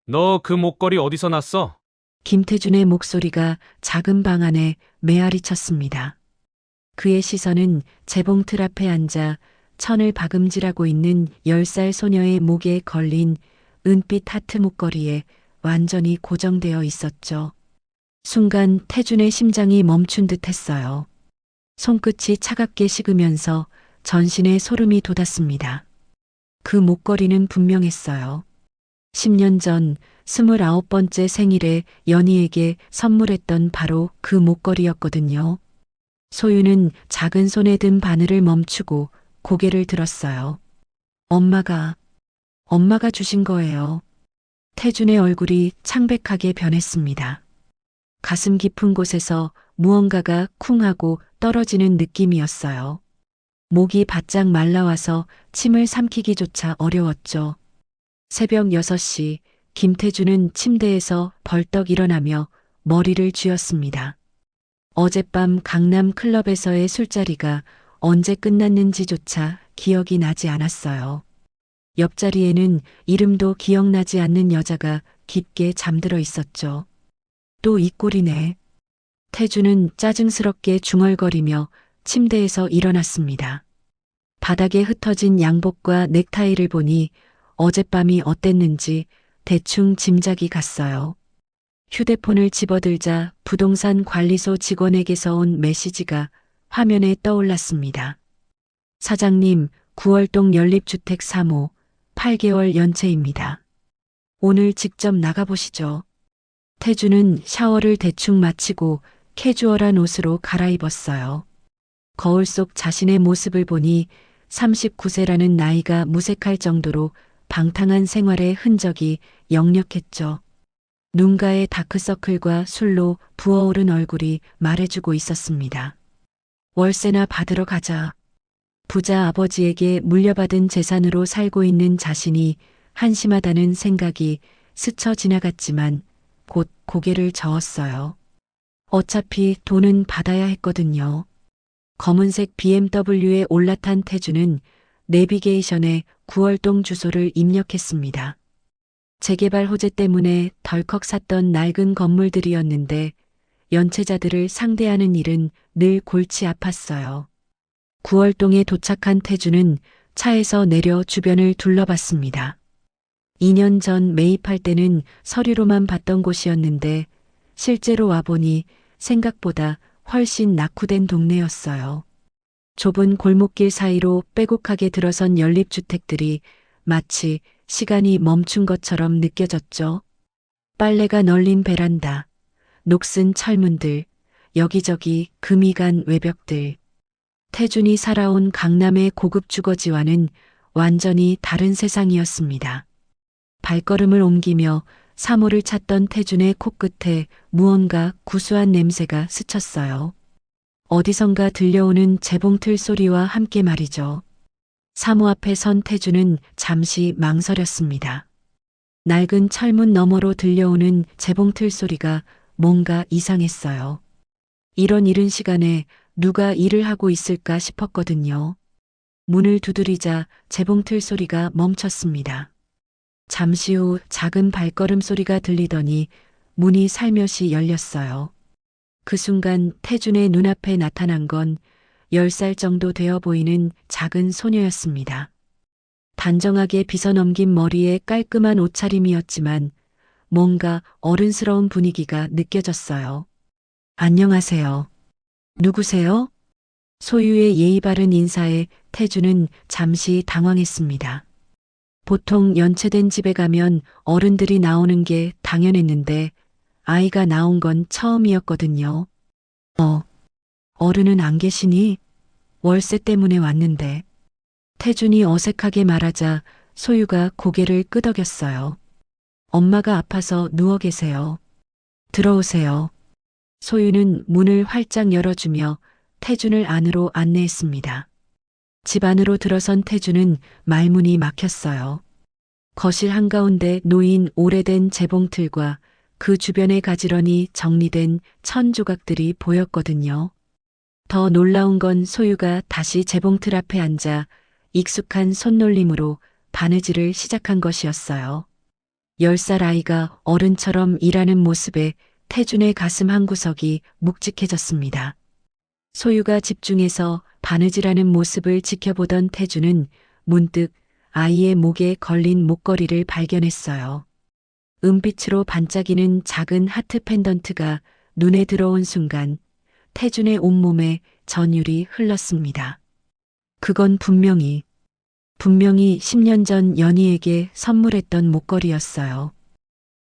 너 그 목걸이 어디서 났어? 김태준의 목소리가 작은 방 안에 메아리 쳤습니다. 그의 시선은 재봉틀 앞에 앉아 천을 박음질하고 있는 10살 소녀의 목에 걸린 은빛 하트 목걸이에 완전히 고정되어 있었죠. 순간 태준의 심장이 멈춘 듯 했어요. 손끝이 차갑게 식으면서 전신에 소름이 돋았습니다. 그 목걸이는 분명했어요. 10년 전 29번째 생일에 연희에게 선물했던 바로 그 목걸이였거든요. 소유는 작은 손에 든 바늘을 멈추고 고개를 들었어요. 엄마가 주신 거예요. 태준의 얼굴이 창백하게 변했습니다. 가슴 깊은 곳에서 무언가가 쿵 하고 떨어지는 느낌이었어요. 목이 바짝 말라와서 침을 삼키기조차 어려웠죠. 새벽 6시 김태준은 침대에서 벌떡 일어나며 머리를 쥐었습니다. 어젯밤 강남 클럽에서의 술자리가 언제 끝났는지조차 기억이 나지 않았어요. 옆자리에는 이름도 기억나지 않는 여자가 깊게 잠들어 있었죠. 또 이 꼴이네. 태준은 짜증스럽게 중얼거리며 침대에서 일어났습니다. 바닥에 흩어진 양복과 넥타이를 보니 어젯밤이 어땠는지 대충 짐작이 갔어요. 휴대폰을 집어들자 부동산 관리소 직원에게서 온 메시지가 화면에 떠올랐습니다. 사장님, 9월동 연립주택 3호, 8개월 연체입니다. 오늘 직접 나가보시죠. 태주는 샤워를 대충 마치고 캐주얼한 옷으로 갈아입었어요. 거울 속 자신의 모습을 보니 39세라는 나이가 무색할 정도로 방탕한 생활의 흔적이 역력했죠. 눈가의 다크서클과 술로 부어오른 얼굴이 말해주고 있었습니다. 월세나 받으러 가자. 부자 아버지에게 물려받은 재산으로 살고 있는 자신이 한심하다는 생각이 스쳐 지나갔지만 곧 고개를 저었어요. 어차피 돈은 받아야 했거든요. 검은색 BMW에 올라탄 태주는 내비게이션에 9월동 주소를 입력했습니다. 재개발 호재 때문에 덜컥 샀던 낡은 건물들이었는데 연체자들을 상대하는 일은 늘 골치 아팠어요. 9월동에 도착한 태주는 차에서 내려 주변을 둘러봤습니다. 2년 전 매입할 때는 서류로만 봤던 곳이었는데 실제로 와보니 생각보다 훨씬 낙후된 동네였어요. 좁은 골목길 사이로 빼곡하게 들어선 연립주택들이 마치 시간이 멈춘 것처럼 느껴졌죠. 빨래가 널린 베란다, 녹슨 철문들, 여기저기 금이 간 외벽들. 태준이 살아온 강남의 고급 주거지와는 완전히 다른 세상이었습니다. 발걸음을 옮기며 사모를 찾던 태준의 코끝에 무언가 구수한 냄새가 스쳤어요. 어디선가 들려오는 재봉틀 소리와 함께 말이죠. 사모 앞에 선 태준은 잠시 망설였습니다. 낡은 철문 너머로 들려오는 재봉틀 소리가 뭔가 이상했어요. 이런 이른 시간에 누가 일을 하고 있을까 싶었거든요. 문을 두드리자 재봉틀 소리가 멈췄습니다. 잠시 후 작은 발걸음 소리가 들리더니 문이 살며시 열렸어요. 그 순간 태준의 눈앞에 나타난 건 10살 정도 되어 보이는 작은 소녀였습니다. 단정하게 빗어넘긴 머리에 깔끔한 옷차림이었지만 뭔가 어른스러운 분위기가 느껴졌어요. 안녕하세요. 누구세요? 소유의 예의 바른 인사에 태준은 잠시 당황했습니다. 보통 연체된 집에 가면 어른들이 나오는 게 당연했는데 아이가 나온 건 처음이었거든요. 어른은 안 계시니? 월세 때문에 왔는데. 태준이 어색하게 말하자 소유가 고개를 끄덕였어요. 엄마가 아파서 누워 계세요. 들어오세요. 소유는 문을 활짝 열어주며 태준을 안으로 안내했습니다. 집 안으로 들어선 태준은 말문이 막혔어요. 거실 한가운데 놓인 오래된 재봉틀과 그 주변에 가지런히 정리된 천 조각들이 보였거든요. 더 놀라운 건 소유가 다시 재봉틀 앞에 앉아 익숙한 손놀림으로 바느질을 시작한 것이었어요. 10살 아이가 어른처럼 일하는 모습에 태준의 가슴 한구석이 묵직해졌습니다. 소유가 집중해서 바느질하는 모습을 지켜보던 태준은 문득 아이의 목에 걸린 목걸이를 발견했어요. 은빛으로 반짝이는 작은 하트 펜던트가 눈에 들어온 순간 태준의 온몸에 전율이 흘렀습니다. 그건 분명히 10년 전 연희에게 선물했던 목걸이였어요.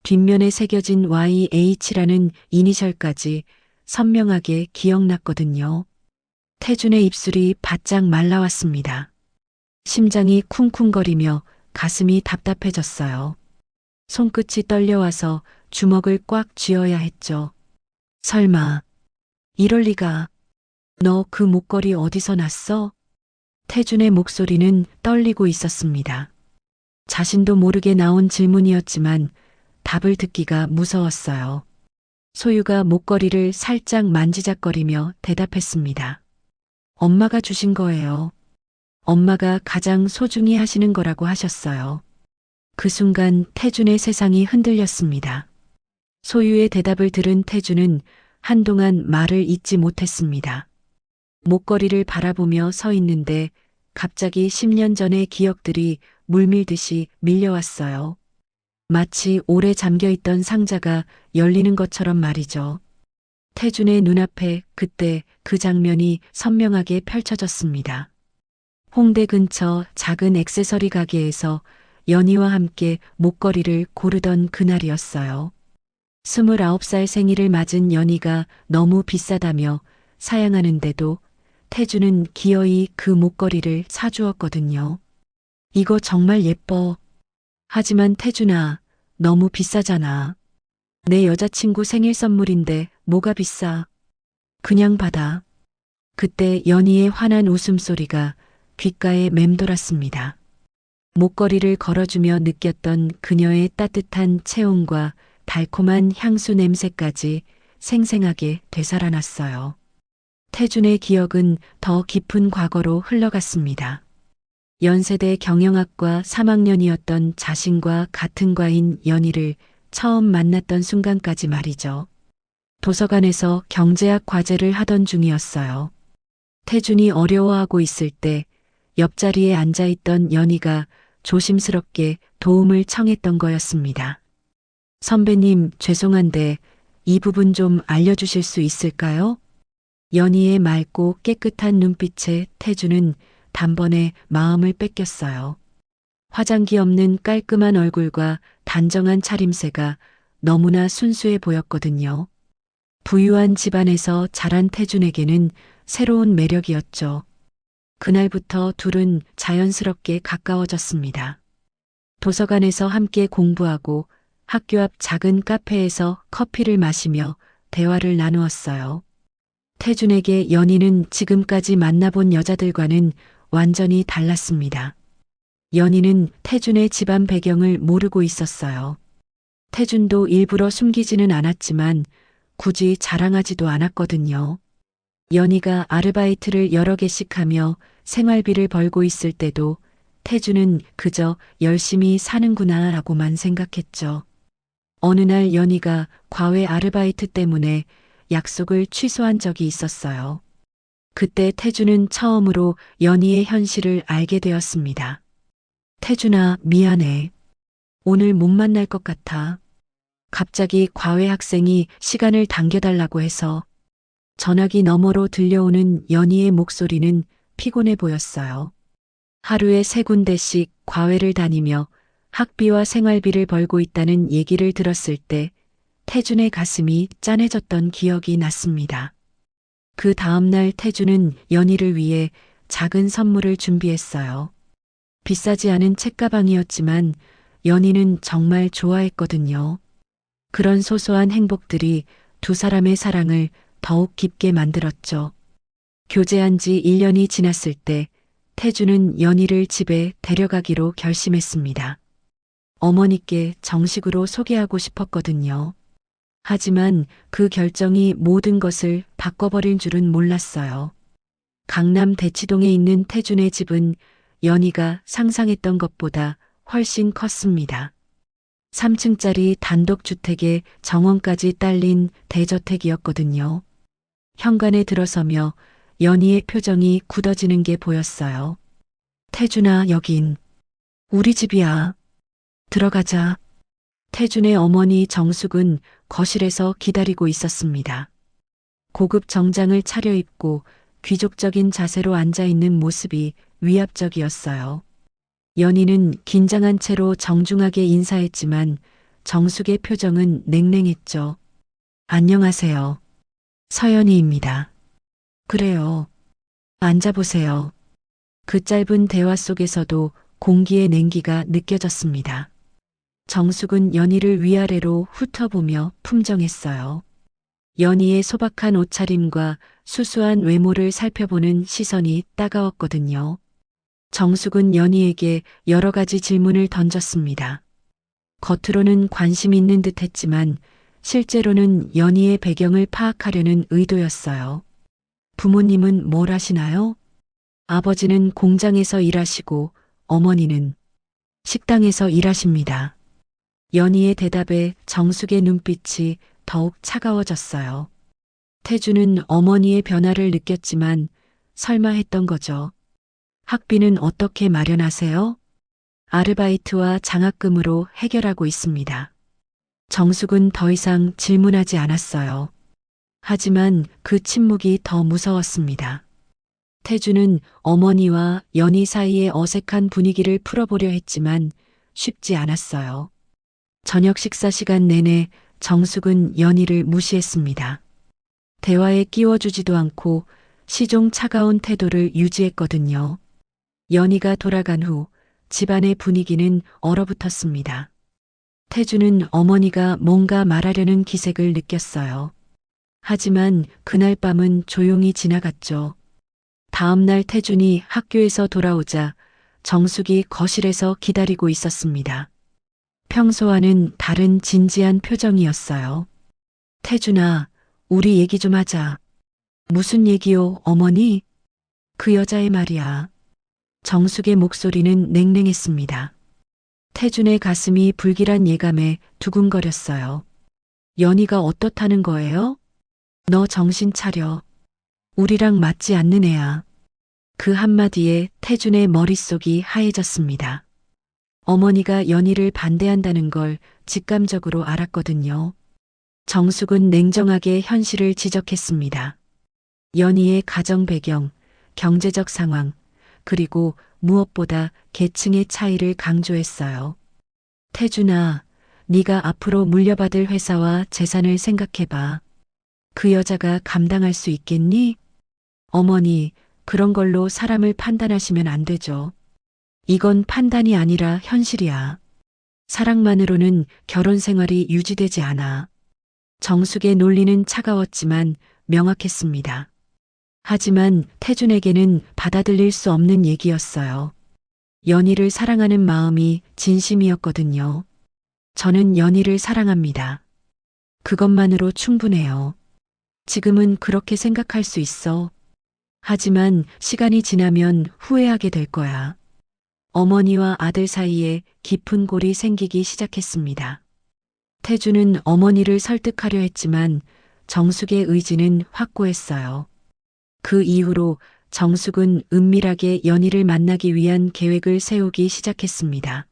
뒷면에 새겨진 YH라는 이니셜까지 선명하게 기억났거든요. 태준의 입술이 바짝 말라왔습니다. 심장이 쿵쿵거리며 가슴이 답답해졌어요. 손끝이 떨려와서 주먹을 꽉 쥐어야 했죠. 설마, 이럴 리가. 너 그 목걸이 어디서 났어? 태준의 목소리는 떨리고 있었습니다. 자신도 모르게 나온 질문이었지만 답을 듣기가 무서웠어요. 소유가 목걸이를 살짝 만지작거리며 대답했습니다. 엄마가 주신 거예요. 엄마가 가장 소중히 하시는 거라고 하셨어요. 그 순간 태준의 세상이 흔들렸습니다. 소유의 대답을 들은 태준은 한동안 말을 잇지 못했습니다. 목걸이를 바라보며 서 있는데 갑자기 10년 전의 기억들이 물밀듯이 밀려왔어요. 마치 오래 잠겨있던 상자가 열리는 것처럼 말이죠. 태준의 눈앞에 그때 그 장면이 선명하게 펼쳐졌습니다. 홍대 근처 작은 액세서리 가게에서 연희와 함께 목걸이를 고르던 그날이었어요. 29살 생일을 맞은 연희가 너무 비싸다며 사양하는데도 태준은 기어이 그 목걸이를 사주었거든요. 이거 정말 예뻐. 하지만 태준아, 너무 비싸잖아. 내 여자친구 생일 선물인데 뭐가 비싸. 그냥 받아. 그때 연희의 환한 웃음소리가 귓가에 맴돌았습니다. 목걸이를 걸어주며 느꼈던 그녀의 따뜻한 체온과 달콤한 향수 냄새까지 생생하게 되살아났어요. 태준의 기억은 더 깊은 과거로 흘러갔습니다. 연세대 경영학과 3학년이었던 자신과 같은 과인 연희를 처음 만났던 순간까지 말이죠. 도서관에서 경제학 과제를 하던 중이었어요. 태준이 어려워하고 있을 때 옆자리에 앉아있던 연희가 조심스럽게 도움을 청했던 거였습니다. 선배님, 죄송한데 이 부분 좀 알려주실 수 있을까요? 연희의 맑고 깨끗한 눈빛에 태준은 단번에 마음을 뺏겼어요. 화장기 없는 깔끔한 얼굴과 단정한 차림새가 너무나 순수해 보였거든요. 부유한 집안에서 자란 태준에게는 새로운 매력이었죠. 그날부터 둘은 자연스럽게 가까워졌습니다. 도서관에서 함께 공부하고 학교 앞 작은 카페에서 커피를 마시며 대화를 나누었어요. 태준에게 연희는 지금까지 만나본 여자들과는 완전히 달랐습니다. 연희는 태준의 집안 배경을 모르고 있었어요. 태준도 일부러 숨기지는 않았지만 굳이 자랑하지도 않았거든요. 연희가 아르바이트를 여러 개씩 하며 생활비를 벌고 있을 때도 태준은 그저 열심히 사는구나 라고만 생각했죠. 어느 날 연희가 과외 아르바이트 때문에 약속을 취소한 적이 있었어요. 그때 태준은 처음으로 연희의 현실을 알게 되었습니다. 태준아, 미안해. 오늘 못 만날 것 같아. 갑자기 과외 학생이 시간을 당겨달라고 해서. 전화기 너머로 들려오는 연희의 목소리는 피곤해 보였어요. 하루에 3군데씩 과외를 다니며 학비와 생활비를 벌고 있다는 얘기를 들었을 때 태준의 가슴이 짠해졌던 기억이 났습니다. 그 다음날 태준은 연희를 위해 작은 선물을 준비했어요. 비싸지 않은 책가방이었지만 연희는 정말 좋아했거든요. 그런 소소한 행복들이 두 사람의 사랑을 더욱 깊게 만들었죠. 교제한 지 1년이 지났을 때 태준은 연희를 집에 데려가기로 결심했습니다. 어머니께 정식으로 소개하고 싶었거든요. 하지만 그 결정이 모든 것을 바꿔버릴 줄은 몰랐어요. 강남 대치동에 있는 태준의 집은 연희가 상상했던 것보다 훨씬 컸습니다. 3층짜리 단독주택에 정원까지 딸린 대저택이었거든요. 현관에 들어서며 연희의 표정이 굳어지는 게 보였어요. 태준아, 여긴 우리 집이야. 들어가자. 태준의 어머니 정숙은 거실에서 기다리고 있었습니다. 고급 정장을 차려입고 귀족적인 자세로 앉아 있는 모습이 위압적이었어요. 연희는 긴장한 채로 정중하게 인사했지만 정숙의 표정은 냉랭했죠. 안녕하세요. 서연희입니다. 그래요. 앉아보세요. 그 짧은 대화 속에서도 공기의 냉기가 느껴졌습니다. 정숙은 연희를 위아래로 훑어보며 품정했어요. 연희의 소박한 옷차림과 수수한 외모를 살펴보는 시선이 따가웠거든요. 정숙은 연희에게 여러 가지 질문을 던졌습니다. 겉으로는 관심 있는 듯 했지만 실제로는 연희의 배경을 파악하려는 의도였어요. 부모님은 뭘 하시나요? 아버지는 공장에서 일하시고 어머니는 식당에서 일하십니다. 연희의 대답에 정숙의 눈빛이 더욱 차가워졌어요. 태주는 어머니의 변화를 느꼈지만 설마 했던 거죠. 학비는 어떻게 마련하세요? 아르바이트와 장학금으로 해결하고 있습니다. 정숙은 더 이상 질문하지 않았어요. 하지만 그 침묵이 더 무서웠습니다. 태주는 어머니와 연희 사이의 어색한 분위기를 풀어보려 했지만 쉽지 않았어요. 저녁 식사 시간 내내 정숙은 연희를 무시했습니다. 대화에 끼워주지도 않고 시종 차가운 태도를 유지했거든요. 연희가 돌아간 후 집안의 분위기는 얼어붙었습니다. 태주는 어머니가 뭔가 말하려는 기색을 느꼈어요. 하지만 그날 밤은 조용히 지나갔죠. 다음 날 태준이 학교에서 돌아오자 정숙이 거실에서 기다리고 있었습니다. 평소와는 다른 진지한 표정이었어요. 태준아, 우리 얘기 좀 하자. 무슨 얘기요, 어머니? 그 여자의 말이야. 정숙의 목소리는 냉랭했습니다. 태준의 가슴이 불길한 예감에 두근거렸어요. 연희가 어떻다는 거예요? 너 정신 차려. 우리랑 맞지 않는 애야. 그 한마디에 태준의 머릿속이 하얘졌습니다. 어머니가 연희를 반대한다는 걸 직감적으로 알았거든요. 정숙은 냉정하게 현실을 지적했습니다. 연희의 가정 배경, 경제적 상황, 그리고 무엇보다 계층의 차이를 강조했어요. 태준아, 네가 앞으로 물려받을 회사와 재산을 생각해봐. 그 여자가 감당할 수 있겠니? 어머니, 그런 걸로 사람을 판단하시면 안 되죠. 이건 판단이 아니라 현실이야. 사랑만으로는 결혼 생활이 유지되지 않아. 정숙의 논리는 차가웠지만 명확했습니다. 하지만 태준에게는 받아들일 수 없는 얘기였어요. 연희를 사랑하는 마음이 진심이었거든요. 저는 연희를 사랑합니다. 그것만으로 충분해요. 지금은 그렇게 생각할 수 있어. 하지만 시간이 지나면 후회하게 될 거야. 어머니와 아들 사이에 깊은 골이 생기기 시작했습니다. 태주는 어머니를 설득하려 했지만 정숙의 의지는 확고했어요. 그 이후로 정숙은 은밀하게 연희를 만나기 위한 계획을 세우기 시작했습니다.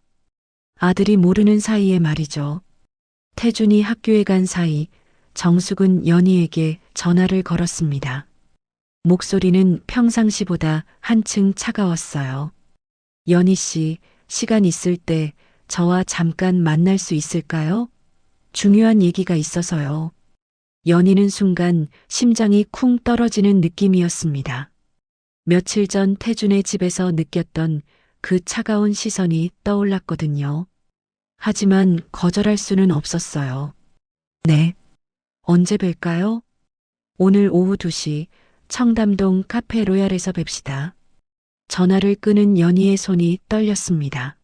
아들이 모르는 사이에 말이죠. 태준이 학교에 간 사이 정숙은 연희에게 전화를 걸었습니다. 목소리는 평상시보다 한층 차가웠어요. 연희 씨, 시간 있을 때 저와 잠깐 만날 수 있을까요? 중요한 얘기가 있어서요. 연희는 순간 심장이 쿵 떨어지는 느낌이었습니다. 며칠 전 태준의 집에서 느꼈던 그 차가운 시선이 떠올랐거든요. 하지만 거절할 수는 없었어요. 네. 언제 뵐까요? 오늘 오후 2시 청담동 카페 로얄에서 뵙시다. 전화를 끄는 연희의 손이 떨렸습니다.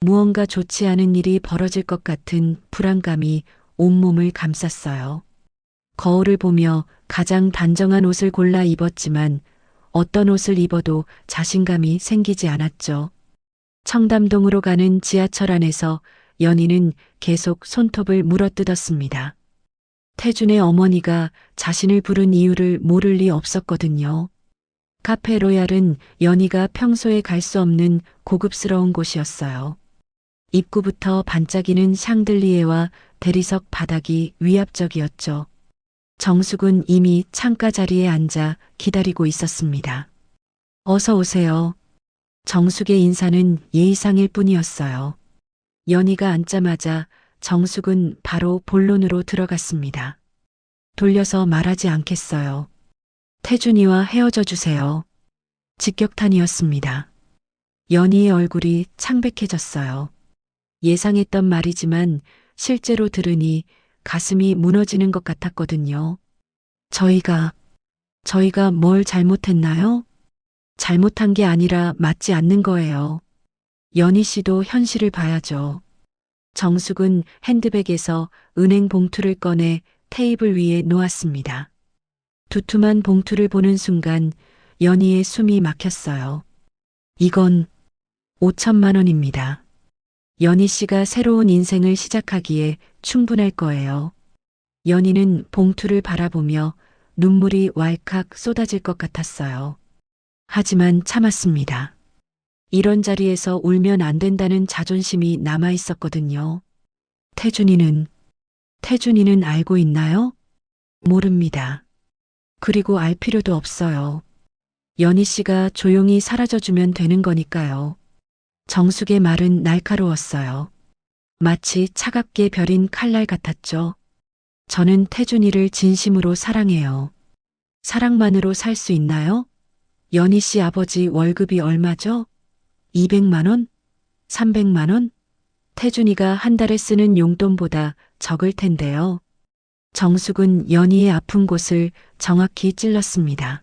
무언가 좋지 않은 일이 벌어질 것 같은 불안감이 온몸을 감쌌어요. 거울을 보며 가장 단정한 옷을 골라 입었지만 어떤 옷을 입어도 자신감이 생기지 않았죠. 청담동으로 가는 지하철 안에서 연희는 계속 손톱을 물어뜯었습니다. 태준의 어머니가 자신을 부른 이유를 모를 리 없었거든요. 카페 로얄은 연희가 평소에 갈 수 없는 고급스러운 곳이었어요. 입구부터 반짝이는 샹들리에와 대리석 바닥이 위압적이었죠. 정숙은 이미 창가 자리에 앉아 기다리고 있었습니다. 어서 오세요. 정숙의 인사는 예의상일 뿐이었어요. 연희가 앉자마자 정숙은 바로 본론으로 들어갔습니다. 돌려서 말하지 않겠어요. 태준이와 헤어져 주세요. 직격탄이었습니다. 연희의 얼굴이 창백해졌어요. 예상했던 말이지만 실제로 들으니 가슴이 무너지는 것 같았거든요. 저희가 뭘 잘못했나요? 잘못한 게 아니라 맞지 않는 거예요. 연희 씨도 현실을 봐야죠. 정숙은 핸드백에서 은행 봉투를 꺼내 테이블 위에 놓았습니다. 두툼한 봉투를 보는 순간 연희의 숨이 막혔어요. 이건 5천만 원입니다. 연희 씨가 새로운 인생을 시작하기에 충분할 거예요. 연희는 봉투를 바라보며 눈물이 왈칵 쏟아질 것 같았어요. 하지만 참았습니다. 이런 자리에서 울면 안 된다는 자존심이 남아 있었거든요. 태준이는 알고 있나요? 모릅니다. 그리고 알 필요도 없어요. 연희 씨가 조용히 사라져주면 되는 거니까요. 정숙의 말은 날카로웠어요. 마치 차갑게 벼린 칼날 같았죠. 저는 태준이를 진심으로 사랑해요. 사랑만으로 살 수 있나요? 연희 씨 아버지 월급이 얼마죠? 200만 원? 300만 원? 태준이가 한 달에 쓰는 용돈보다 적을 텐데요. 정숙은 연희의 아픈 곳을 정확히 찔렀습니다.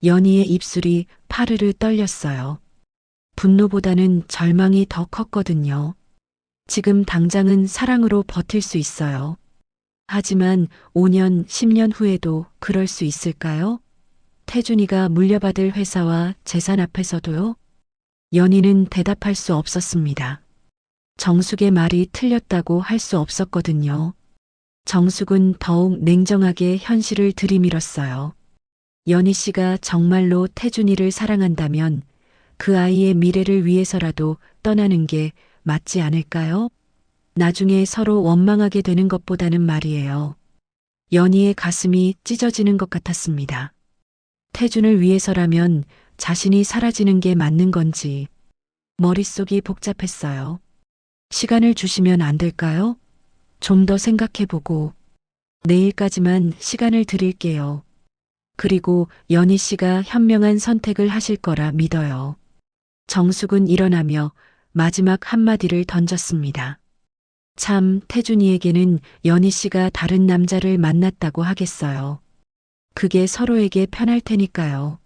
연희의 입술이 파르르 떨렸어요. 분노보다는 절망이 더 컸거든요. 지금 당장은 사랑으로 버틸 수 있어요. 하지만 5년, 10년 후에도 그럴 수 있을까요? 태준이가 물려받을 회사와 재산 앞에서도요? 연희는 대답할 수 없었습니다. 정숙의 말이 틀렸다고 할 수 없었거든요. 정숙은 더욱 냉정하게 현실을 들이밀었어요. 연희 씨가 정말로 태준이를 사랑한다면 그 아이의 미래를 위해서라도 떠나는 게 맞지 않을까요? 나중에 서로 원망하게 되는 것보다는 말이에요. 연희의 가슴이 찢어지는 것 같았습니다. 태준을 위해서라면 자신이 사라지는 게 맞는 건지 머릿속이 복잡했어요. 시간을 주시면 안 될까요? 좀 더 생각해보고 내일까지만 시간을 드릴게요. 그리고 연희 씨가 현명한 선택을 하실 거라 믿어요. 정숙은 일어나며 마지막 한마디를 던졌습니다. 참, 태준이에게는 연희 씨가 다른 남자를 만났다고 하겠어요. 그게 서로에게 편할 테니까요.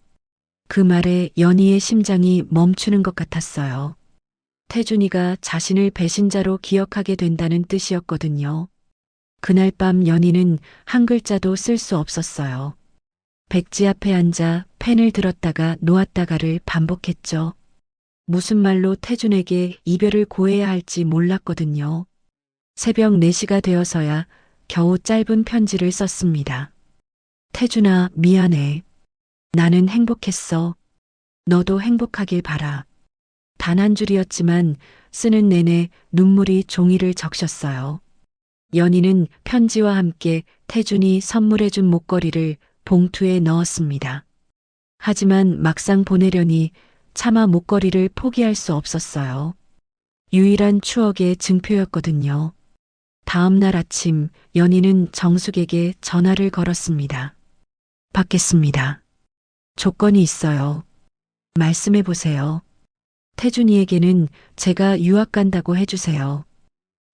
그 말에 연희의 심장이 멈추는 것 같았어요. 태준이가 자신을 배신자로 기억하게 된다는 뜻이었거든요. 그날 밤 연희는 한 글자도 쓸 수 없었어요. 백지 앞에 앉아 펜을 들었다가 놓았다가를 반복했죠. 무슨 말로 태준에게 이별을 고해야 할지 몰랐거든요. 새벽 4시가 되어서야 겨우 짧은 편지를 썼습니다. 태준아, 미안해. 나는 행복했어. 너도 행복하길 바라. 단 한 줄이었지만 쓰는 내내 눈물이 종이를 적셨어요. 연희는 편지와 함께 태준이 선물해준 목걸이를 봉투에 넣었습니다. 하지만 막상 보내려니 차마 목걸이를 포기할 수 없었어요. 유일한 추억의 증표였거든요. 다음 날 아침 연희는 정숙에게 전화를 걸었습니다. 받겠습니다. 조건이 있어요. 말씀해 보세요. 태준이에게는 제가 유학 간다고 해주세요.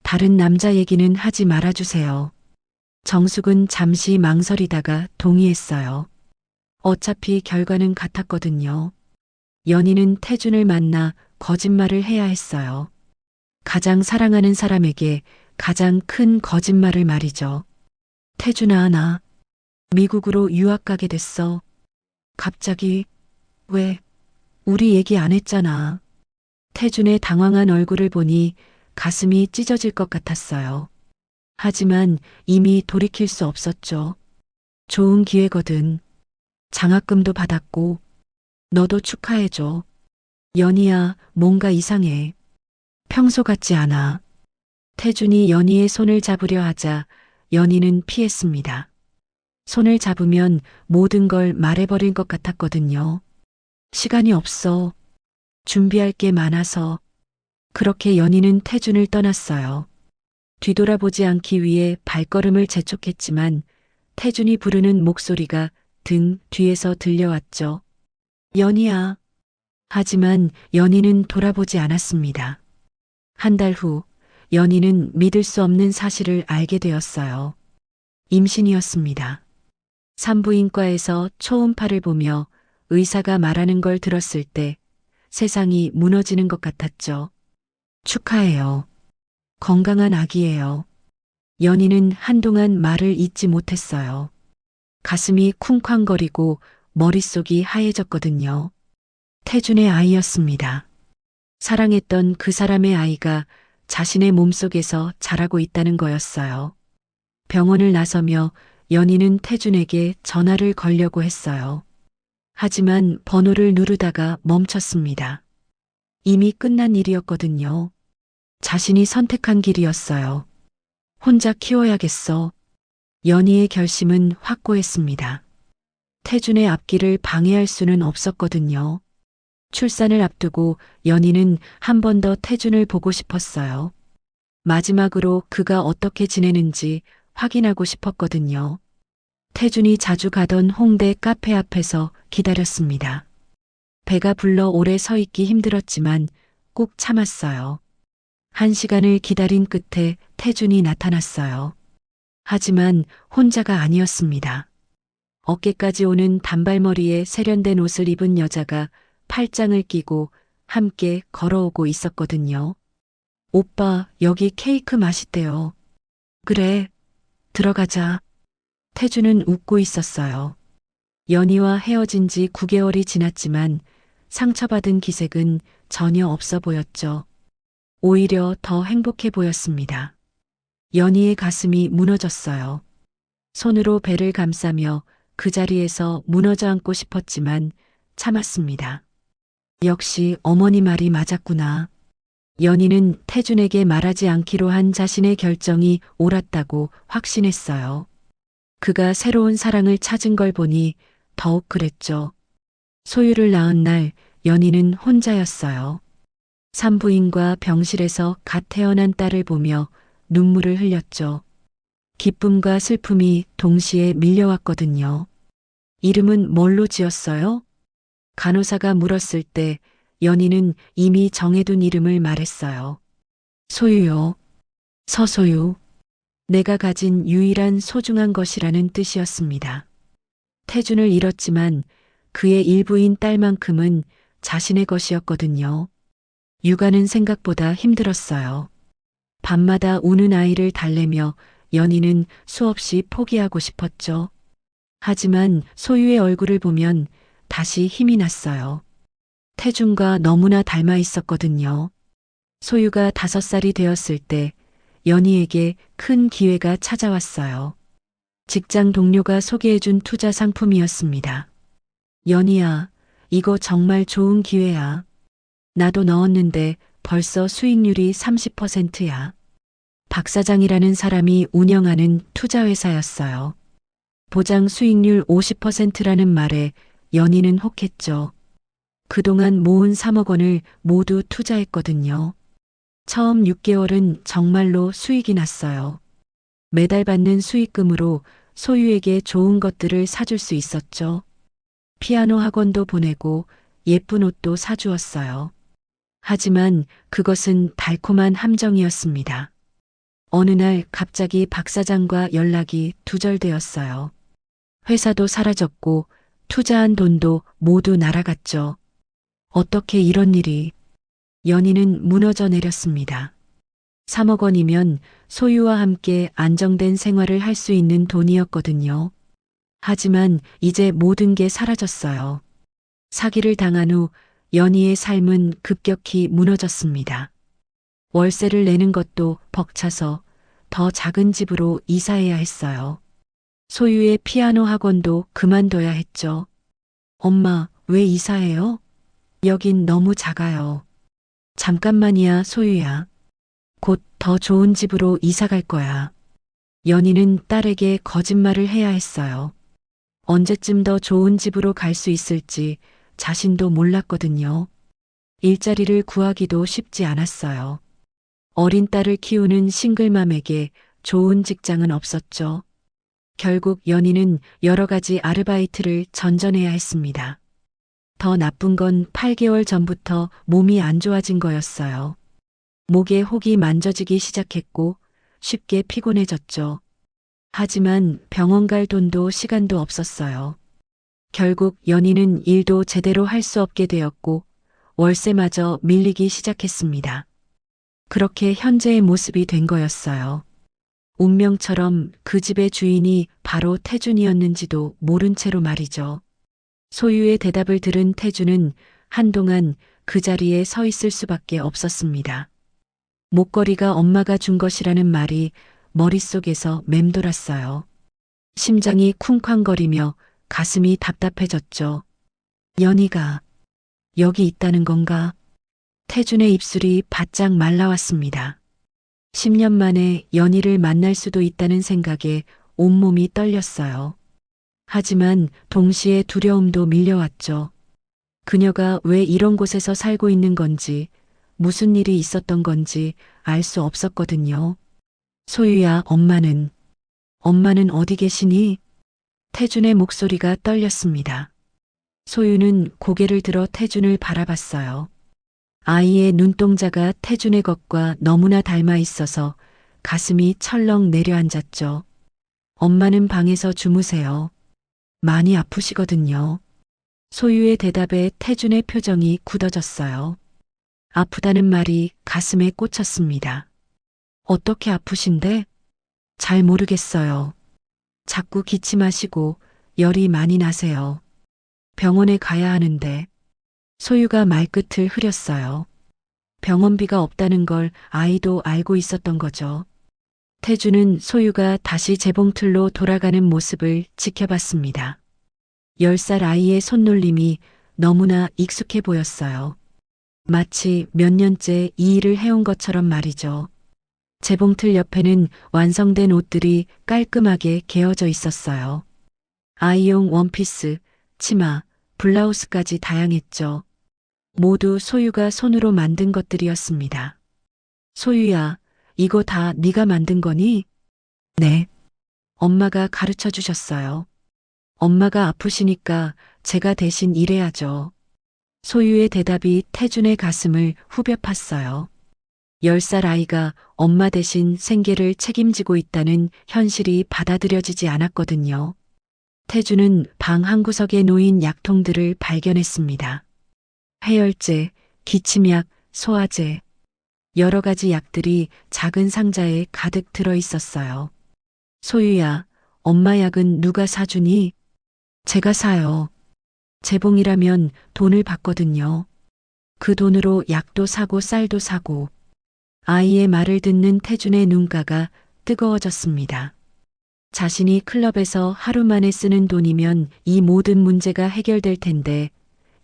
다른 남자 얘기는 하지 말아주세요. 정숙은 잠시 망설이다가 동의했어요. 어차피 결과는 같았거든요. 연희는 태준을 만나 거짓말을 해야 했어요. 가장 사랑하는 사람에게 가장 큰 거짓말을 말이죠. 태준아, 나 미국으로 유학 가게 됐어. 갑자기? 왜? 우리 얘기 안 했잖아. 태준의 당황한 얼굴을 보니 가슴이 찢어질 것 같았어요. 하지만 이미 돌이킬 수 없었죠. 좋은 기회거든. 장학금도 받았고, 너도 축하해줘. 연희야, 뭔가 이상해. 평소 같지 않아. 태준이 연희의 손을 잡으려 하자 연희는 피했습니다. 손을 잡으면 모든 걸 말해버릴 것 같았거든요. 시간이 없어. 준비할 게 많아서. 그렇게 연희는 태준을 떠났어요. 뒤돌아보지 않기 위해 발걸음을 재촉했지만 태준이 부르는 목소리가 등 뒤에서 들려왔죠. 연희야. 하지만 연희는 돌아보지 않았습니다. 한 달 후 연희는 믿을 수 없는 사실을 알게 되었어요. 임신이었습니다. 산부인과에서 초음파를 보며 의사가 말하는 걸 들었을 때 세상이 무너지는 것 같았죠. 축하해요. 건강한 아기예요. 연희는 한동안 말을 잇지 못했어요. 가슴이 쿵쾅거리고 머릿속이 하얘졌거든요. 태준의 아이였습니다. 사랑했던 그 사람의 아이가 자신의 몸속에서 자라고 있다는 거였어요. 병원을 나서며 연희는 태준에게 전화를 걸려고 했어요. 하지만 번호를 누르다가 멈췄습니다. 이미 끝난 일이었거든요. 자신이 선택한 길이었어요. 혼자 키워야겠어. 연희의 결심은 확고했습니다. 태준의 앞길을 방해할 수는 없었거든요. 출산을 앞두고 연희는 한 번 더 태준을 보고 싶었어요. 마지막으로 그가 어떻게 지내는지 확인하고 싶었거든요. 태준이 자주 가던 홍대 카페 앞에서 기다렸습니다. 배가 불러 오래 서 있기 힘들었지만 꾹 참았어요. 1시간을 기다린 끝에 태준이 나타났어요. 하지만 혼자가 아니었습니다. 어깨까지 오는 단발머리에 세련된 옷을 입은 여자가 팔짱을 끼고 함께 걸어오고 있었거든요. 오빠, 여기 케이크 맛있대요. 그래, 들어가자. 태준은 웃고 있었어요. 연희와 헤어진 지 9개월이 지났지만 상처받은 기색은 전혀 없어 보였죠. 오히려 더 행복해 보였습니다. 연희의 가슴이 무너졌어요. 손으로 배를 감싸며 그 자리에서 무너져 앉고 싶었지만 참았습니다. 역시 어머니 말이 맞았구나. 연희는 태준에게 말하지 않기로 한 자신의 결정이 옳았다고 확신했어요. 그가 새로운 사랑을 찾은 걸 보니 더욱 그랬죠. 소유를 낳은 날 연희는 혼자였어요. 산부인과 병실에서 갓 태어난 딸을 보며 눈물을 흘렸죠. 기쁨과 슬픔이 동시에 밀려왔거든요. 이름은 뭘로 지었어요? 간호사가 물었을 때 연희는 이미 정해둔 이름을 말했어요. 소유요. 서소유. 내가 가진 유일한 소중한 것이라는 뜻이었습니다. 태준을 잃었지만 그의 일부인 딸만큼은 자신의 것이었거든요. 육아는 생각보다 힘들었어요. 밤마다 우는 아이를 달래며 연희는 수없이 포기하고 싶었죠. 하지만 소유의 얼굴을 보면 다시 힘이 났어요. 태준과 너무나 닮아 있었거든요. 소유가 5살이 되었을 때 연희에게 큰 기회가 찾아왔어요. 직장 동료가 소개해준 투자 상품이었습니다. 연희야, 이거 정말 좋은 기회야. 나도 넣었는데 벌써 수익률이 30%야. 박 사장이라는 사람이 운영하는 투자회사였어요. 보장 수익률 50%라는 말에 연희는 혹했죠. 그동안 모은 3억 원을 모두 투자했거든요. 처음 6개월은 정말로 수익이 났어요. 매달 받는 수익금으로 소유에게 좋은 것들을 사줄 수 있었죠. 피아노 학원도 보내고 예쁜 옷도 사주었어요. 하지만 그것은 달콤한 함정이었습니다. 어느 날 갑자기 박 사장과 연락이 두절되었어요. 회사도 사라졌고 투자한 돈도 모두 날아갔죠. 어떻게 이런 일이? 연희는 무너져 내렸습니다. 3억 원이면 소유와 함께 안정된 생활을 할 수 있는 돈이었거든요. 하지만 이제 모든 게 사라졌어요. 사기를 당한 후 연희의 삶은 급격히 무너졌습니다. 월세를 내는 것도 벅차서 더 작은 집으로 이사해야 했어요. 소유의 피아노 학원도 그만둬야 했죠. 엄마, 왜 이사해요? 여긴 너무 작아요. 잠깐만이야, 소유야. 곧 더 좋은 집으로 이사 갈 거야. 연희는 딸에게 거짓말을 해야 했어요. 언제쯤 더 좋은 집으로 갈 수 있을지 자신도 몰랐거든요. 일자리를 구하기도 쉽지 않았어요. 어린 딸을 키우는 싱글맘에게 좋은 직장은 없었죠. 결국 연희는 여러 가지 아르바이트를 전전해야 했습니다. 더 나쁜 건 8개월 전부터 몸이 안 좋아진 거였어요. 목에 혹이 만져지기 시작했고 쉽게 피곤해졌죠. 하지만 병원 갈 돈도 시간도 없었어요. 결국 연희는 일도 제대로 할 수 없게 되었고 월세마저 밀리기 시작했습니다. 그렇게 현재의 모습이 된 거였어요. 운명처럼 그 집의 주인이 바로 태준이었는지도 모른 채로 말이죠. 소유의 대답을 들은 태준은 한동안 그 자리에 서 있을 수밖에 없었습니다. 목걸이가 엄마가 준 것이라는 말이 머릿속에서 맴돌았어요. 심장이 쿵쾅거리며 가슴이 답답해졌죠. 연희가 여기 있다는 건가? 태준의 입술이 바짝 말라왔습니다. 10년 만에 연희를 만날 수도 있다는 생각에 온몸이 떨렸어요. 하지만 동시에 두려움도 밀려왔죠. 그녀가 왜 이런 곳에서 살고 있는 건지, 무슨 일이 있었던 건지 알 수 없었거든요. 소유야, 엄마는 어디 계시니? 태준의 목소리가 떨렸습니다. 소유는 고개를 들어 태준을 바라봤어요. 아이의 눈동자가 태준의 것과 너무나 닮아 있어서 가슴이 철렁 내려앉았죠. 엄마는 방에서 주무세요. 많이 아프시거든요. 소유의 대답에 태준의 표정이 굳어졌어요. 아프다는 말이 가슴에 꽂혔습니다. 어떻게 아프신데? 잘 모르겠어요. 자꾸 기침하시고 열이 많이 나세요. 병원에 가야 하는데. 소유가 말끝을 흐렸어요. 병원비가 없다는 걸 아이도 알고 있었던 거죠. 태주는 소유가 다시 재봉틀로 돌아가는 모습을 지켜봤습니다. 10살 아이의 손놀림이 너무나 익숙해 보였어요. 마치 몇 년째 이 일을 해온 것처럼 말이죠. 재봉틀 옆에는 완성된 옷들이 깔끔하게 개어져 있었어요. 아이용 원피스, 치마, 블라우스까지 다양했죠. 모두 소유가 손으로 만든 것들이었습니다. 소유야, 이거 다 네가 만든 거니? 네. 엄마가 가르쳐 주셨어요. 엄마가 아프시니까 제가 대신 일해야죠. 소유의 대답이 태준의 가슴을 후벼 팠어요. 10살 아이가 엄마 대신 생계를 책임지고 있다는 현실이 받아들여지지 않았거든요. 태준은 방 한구석에 놓인 약통들을 발견했습니다. 해열제, 기침약, 소화제, 여러 가지 약들이 작은 상자에 가득 들어 있었어요. 소유야, 엄마 약은 누가 사주니? 제가 사요. 재봉이라면 돈을 받거든요. 그 돈으로 약도 사고 쌀도 사고. 아이의 말을 듣는 태준의 눈가가 뜨거워졌습니다. 자신이 클럽에서 하루 만에 쓰는 돈이면 이 모든 문제가 해결될 텐데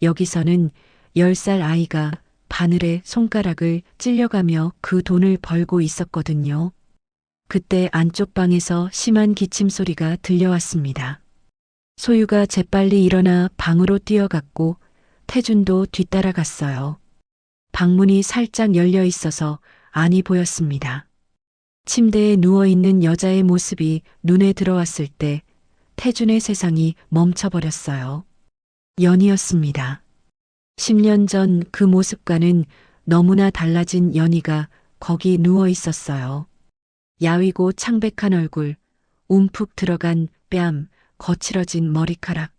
여기서는 10살 아이가 바늘에 손가락을 찔려가며 그 돈을 벌고 있었거든요. 그때 안쪽 방에서 심한 기침 소리가 들려왔습니다. 소유가 재빨리 일어나 방으로 뛰어갔고 태준도 뒤따라갔어요. 방문이 살짝 열려 있어서 안이 보였습니다. 침대에 누워있는 여자의 모습이 눈에 들어왔을 때 태준의 세상이 멈춰버렸어요. 연희였습니다. 10년 전 그 모습과는 너무나 달라진 연희가 거기 누워 있었어요. 야위고 창백한 얼굴, 움푹 들어간 뺨, 거칠어진 머리카락.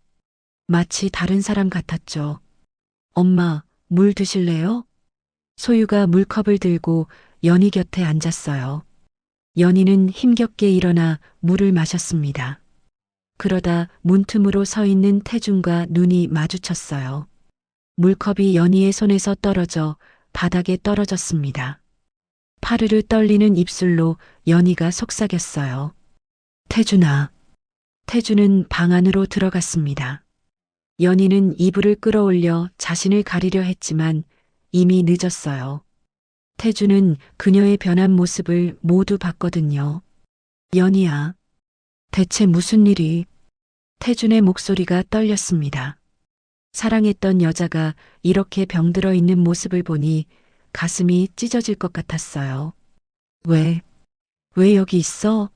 마치 다른 사람 같았죠. 엄마, 물 드실래요? 소유가 물컵을 들고 연희 곁에 앉았어요. 연희는 힘겹게 일어나 물을 마셨습니다. 그러다 문틈으로 서 있는 태준과 눈이 마주쳤어요. 물컵이 연희의 손에서 떨어져 바닥에 떨어졌습니다. 파르르 떨리는 입술로 연희가 속삭였어요. 태준아. 태준은 방 안으로 들어갔습니다. 연희는 이불을 끌어올려 자신을 가리려 했지만 이미 늦었어요. 태준은 그녀의 변한 모습을 모두 봤거든요. 연희야. 대체 무슨 일이? 태준의 목소리가 떨렸습니다. 사랑했던 여자가 이렇게 병들어 있는 모습을 보니 가슴이 찢어질 것 같았어요. 왜 여기 있어?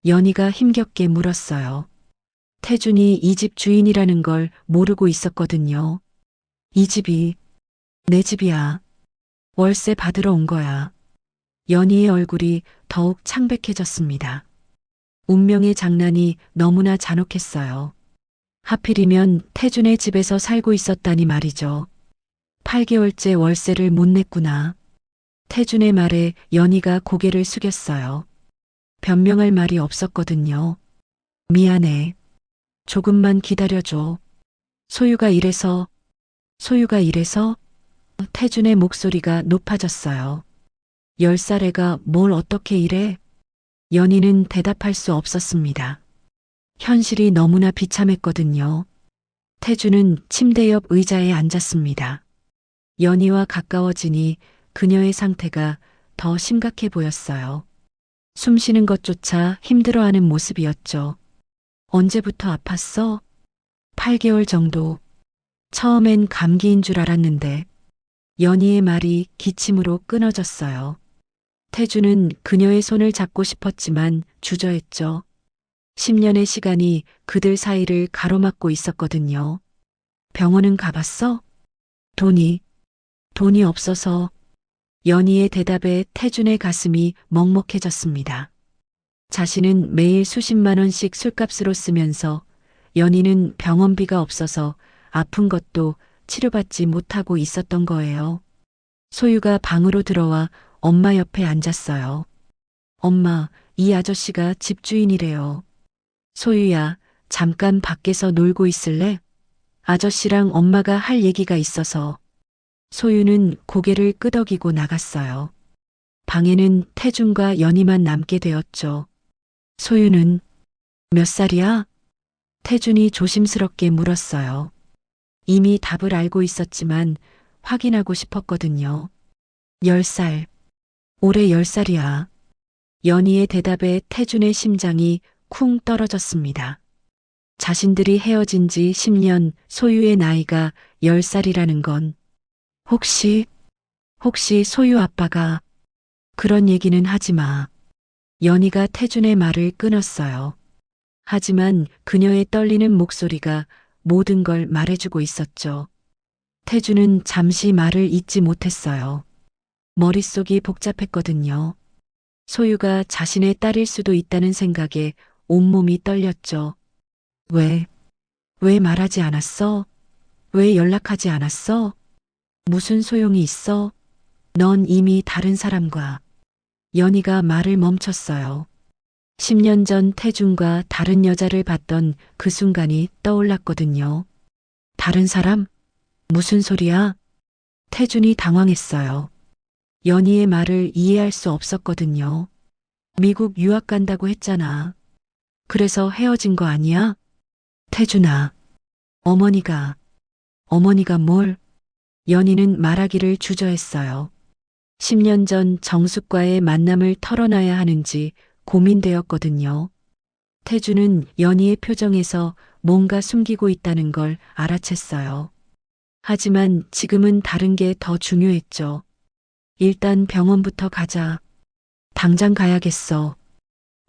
연희가 힘겹게 물었어요. 태준이 이 집 주인이라는 걸 모르고 있었거든요. 이 집이 내 집이야. 월세 받으러 온 거야. 연희의 얼굴이 더욱 창백해졌습니다. 운명의 장난이 너무나 잔혹했어요. 하필이면 태준의 집에서 살고 있었다니 말이죠. 8개월째 월세를 못 냈구나. 태준의 말에 연희가 고개를 숙였어요. 변명할 말이 없었거든요. 미안해. 조금만 기다려줘. 소유가 이래서 태준의 목소리가 높아졌어요. 10살 애가 뭘 어떻게 이래? 연희는 대답할 수 없었습니다. 현실이 너무나 비참했거든요. 태준은 침대 옆 의자에 앉았습니다. 연희와 가까워지니 그녀의 상태가 더 심각해 보였어요. 숨 쉬는 것조차 힘들어하는 모습이었죠. 언제부터 아팠어? 8개월 정도. 처음엔 감기인 줄 알았는데. 연희의 말이 기침으로 끊어졌어요. 태준은 그녀의 손을 잡고 싶었지만 주저했죠. 10년의 시간이 그들 사이를 가로막고 있었거든요. 병원은 가봤어? 돈이 없어서. 연희의 대답에 태준의 가슴이 먹먹해졌습니다. 자신은 매일 수십만 원씩 술값으로 쓰면서 연희는 병원비가 없어서 아픈 것도 치료받지 못하고 있었던 거예요. 소유가 방으로 들어와 엄마 옆에 앉았어요. 엄마, 이 아저씨가 집주인이래요. 소유야, 잠깐 밖에서 놀고 있을래? 아저씨랑 엄마가 할 얘기가 있어서. 소유는 고개를 끄덕이고 나갔어요. 방에는 태준과 연희만 남게 되었죠. 소유는 몇 살이야? 태준이 조심스럽게 물었어요. 이미 답을 알고 있었지만 확인하고 싶었거든요. 10살. 올해 10살이야. 연희의 대답에 태준의 심장이 쿵 떨어졌습니다. 자신들이 헤어진 지 10년, 소유의 나이가 10살이라는 건 혹시 소유 아빠가 그런 얘기는 하지 마. 연희가 태준의 말을 끊었어요. 하지만 그녀의 떨리는 목소리가 모든 걸 말해주고 있었죠. 태준은 잠시 말을 잇지 못했어요. 머릿속이 복잡했거든요. 소유가 자신의 딸일 수도 있다는 생각에 온몸이 떨렸죠. 왜 말하지 않았어? 왜 연락하지 않았어? 무슨 소용이 있어? 넌 이미 다른 사람과. 연희가 말을 멈췄어요. 10년 전 태준과 다른 여자를 봤던 그 순간이 떠올랐거든요. 다른 사람? 무슨 소리야? 태준이 당황했어요. 연희의 말을 이해할 수 없었거든요. 미국 유학 간다고 했잖아. 그래서 헤어진 거 아니야? 태준아, 어머니가 뭘? 연희는 말하기를 주저했어요. 10년 전 정숙과의 만남을 털어놔야 하는지 고민되었거든요. 태준은 연희의 표정에서 뭔가 숨기고 있다는 걸 알아챘어요. 하지만 지금은 다른 게 더 중요했죠. 일단 병원부터 가자. 당장 가야겠어.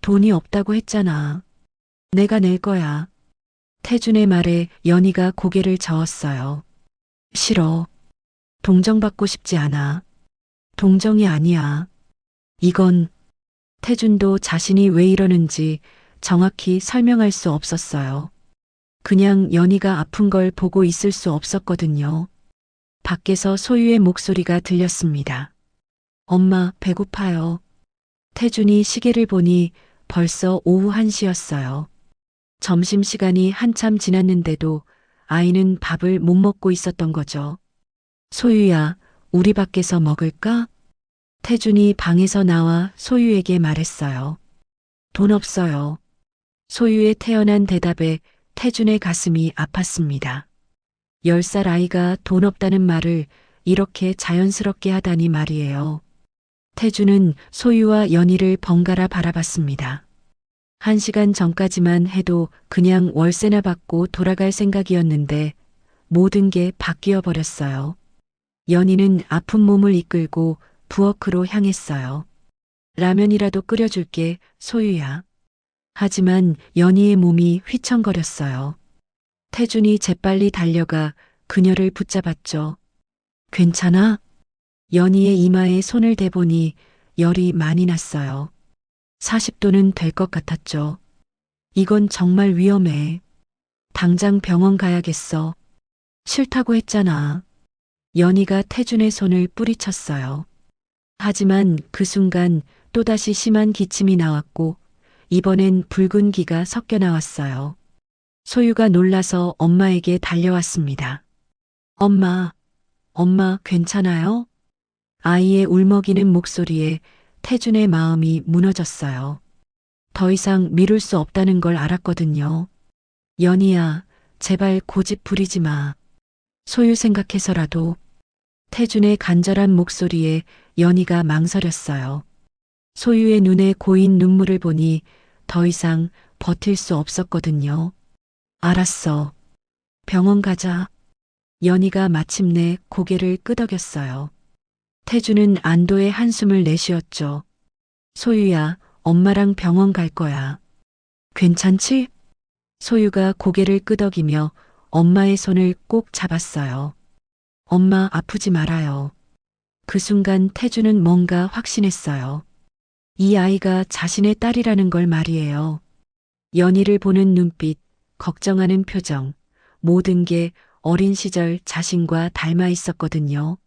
돈이 없다고 했잖아. 내가 낼 거야. 태준의 말에 연희가 고개를 저었어요. 싫어. 동정받고 싶지 않아. 동정이 아니야. 이건 태준도 자신이 왜 이러는지 정확히 설명할 수 없었어요. 그냥 연희가 아픈 걸 보고 있을 수 없었거든요. 밖에서 소유의 목소리가 들렸습니다. 엄마, 배고파요. 태준이 시계를 보니 벌써 오후 1시였어요. 점심시간이 한참 지났는데도 아이는 밥을 못 먹고 있었던 거죠. 소유야, 우리 밖에서 먹을까? 태준이 방에서 나와 소유에게 말했어요. 돈 없어요. 소유의 태연한 대답에 태준의 가슴이 아팠습니다. 10살 아이가 돈 없다는 말을 이렇게 자연스럽게 하다니 말이에요. 태준은 소유와 연희를 번갈아 바라봤습니다. 1시간 전까지만 해도 그냥 월세나 받고 돌아갈 생각이었는데 모든 게 바뀌어 버렸어요. 연희는 아픈 몸을 이끌고 부엌으로 향했어요. 라면이라도 끓여줄게, 소유야. 하지만 연희의 몸이 휘청거렸어요. 태준이 재빨리 달려가 그녀를 붙잡았죠. 괜찮아? 연희의 이마에 손을 대보니 열이 많이 났어요. 40도는 될 것 같았죠. 이건 정말 위험해. 당장 병원 가야겠어. 싫다고 했잖아. 연희가 태준의 손을 뿌리쳤어요. 하지만 그 순간 또다시 심한 기침이 나왔고 이번엔 붉은 기가 섞여 나왔어요. 소유가 놀라서 엄마에게 달려왔습니다. 엄마, 엄마 괜찮아요? 아이의 울먹이는 목소리에 태준의 마음이 무너졌어요. 더 이상 미룰 수 없다는 걸 알았거든요. 연희야, 제발 고집 부리지 마. 소유 생각해서라도. 태준의 간절한 목소리에 연희가 망설였어요. 소유의 눈에 고인 눈물을 보니 더 이상 버틸 수 없었거든요. 알았어. 병원 가자. 연희가 마침내 고개를 끄덕였어요. 태준은 안도의 한숨을 내쉬었죠. 소유야, 엄마랑 병원 갈 거야. 괜찮지? 소유가 고개를 끄덕이며 엄마의 손을 꼭 잡았어요. 엄마 아프지 말아요. 그 순간 태준은 뭔가 확신했어요. 이 아이가 자신의 딸이라는 걸 말이에요. 연희를 보는 눈빛, 걱정하는 표정, 모든 게 어린 시절 자신과 닮아 있었거든요.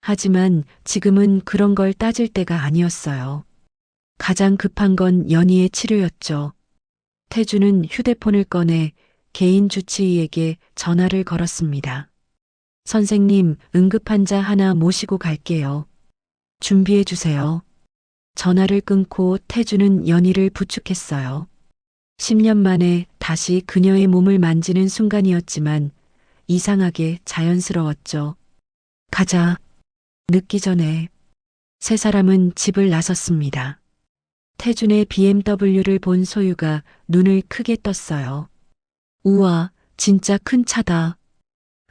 하지만 지금은 그런 걸 따질 때가 아니었어요. 가장 급한 건 연희의 치료였죠. 태준은 휴대폰을 꺼내 개인 주치의에게 전화를 걸었습니다. 선생님, 응급환자 하나 모시고 갈게요. 준비해 주세요. 전화를 끊고 태준은 연희를 부축했어요. 10년 만에 다시 그녀의 몸을 만지는 순간이었지만 이상하게 자연스러웠죠. 가자. 늦기 전에 세 사람은 집을 나섰습니다. 태준의 BMW를 본 소유가 눈을 크게 떴어요. 우와, 진짜 큰 차다.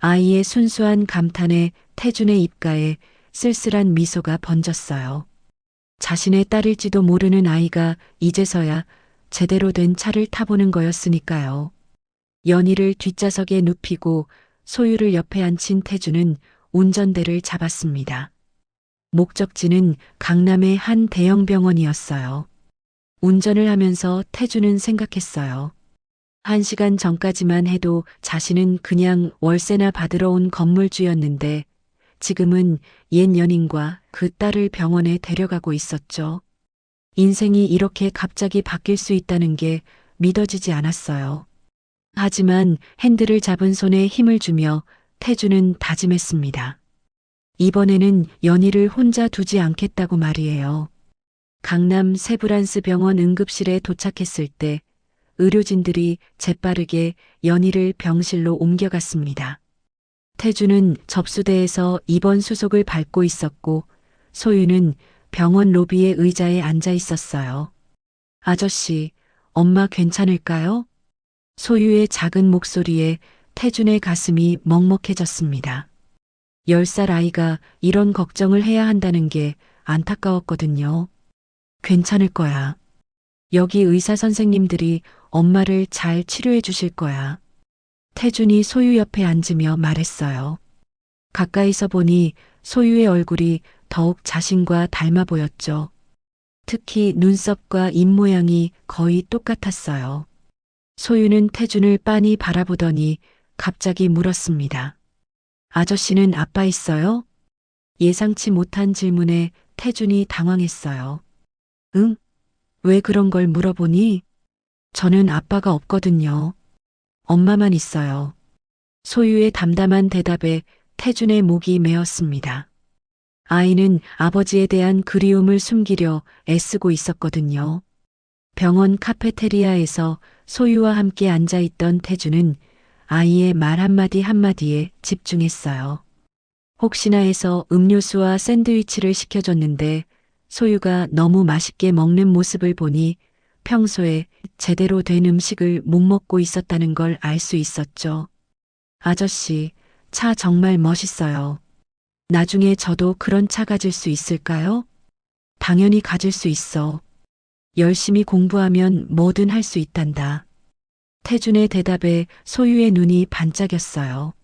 아이의 순수한 감탄에 태준의 입가에 쓸쓸한 미소가 번졌어요. 자신의 딸일지도 모르는 아이가 이제서야 제대로 된 차를 타보는 거였으니까요. 연희를 뒷좌석에 눕히고 소유를 옆에 앉힌 태준은 운전대를 잡았습니다. 목적지는 강남의 한 대형 병원이었어요. 운전을 하면서 태준은 생각했어요. 1시간 전까지만 해도 자신은 그냥 월세나 받으러 온 건물주였는데 지금은 옛 연인과 그 딸을 병원에 데려가고 있었죠. 인생이 이렇게 갑자기 바뀔 수 있다는 게 믿어지지 않았어요. 하지만 핸들을 잡은 손에 힘을 주며 태준은 다짐했습니다. 이번에는 연희를 혼자 두지 않겠다고 말이에요. 강남 세브란스 병원 응급실에 도착했을 때 의료진들이 재빠르게 연희를 병실로 옮겨갔습니다. 태준은 접수대에서 입원 수속을 밟고 있었고 소유는 병원 로비의 의자에 앉아 있었어요. 아저씨, 엄마 괜찮을까요? 소유의 작은 목소리에 태준의 가슴이 먹먹해졌습니다. 10살 아이가 이런 걱정을 해야 한다는 게 안타까웠거든요. 괜찮을 거야. 여기 의사 선생님들이 엄마를 잘 치료해 주실 거야. 태준이 소유 옆에 앉으며 말했어요. 가까이서 보니 소유의 얼굴이 더욱 자신과 닮아 보였죠. 특히 눈썹과 입모양이 거의 똑같았어요. 소유는 태준을 빤히 바라보더니 갑자기 물었습니다. 아저씨는 아빠 있어요? 예상치 못한 질문에 태준이 당황했어요. 응? 왜 그런 걸 물어보니? 저는 아빠가 없거든요. 엄마만 있어요. 소유의 담담한 대답에 태준의 목이 메었습니다. 아이는 아버지에 대한 그리움을 숨기려 애쓰고 있었거든요. 병원 카페테리아에서 소유와 함께 앉아 있던 태주는 아이의 말 한마디 한마디에 집중했어요. 혹시나 해서 음료수와 샌드위치를 시켜줬는데 소유가 너무 맛있게 먹는 모습을 보니 평소에 제대로 된 음식을 못 먹고 있었다는 걸 알 수 있었죠. 아저씨, 차 정말 멋있어요. 나중에 저도 그런 차 가질 수 있을까요? 당연히 가질 수 있어. 열심히 공부하면 뭐든 할 수 있단다. 태준의 대답에 소유의 눈이 반짝였어요.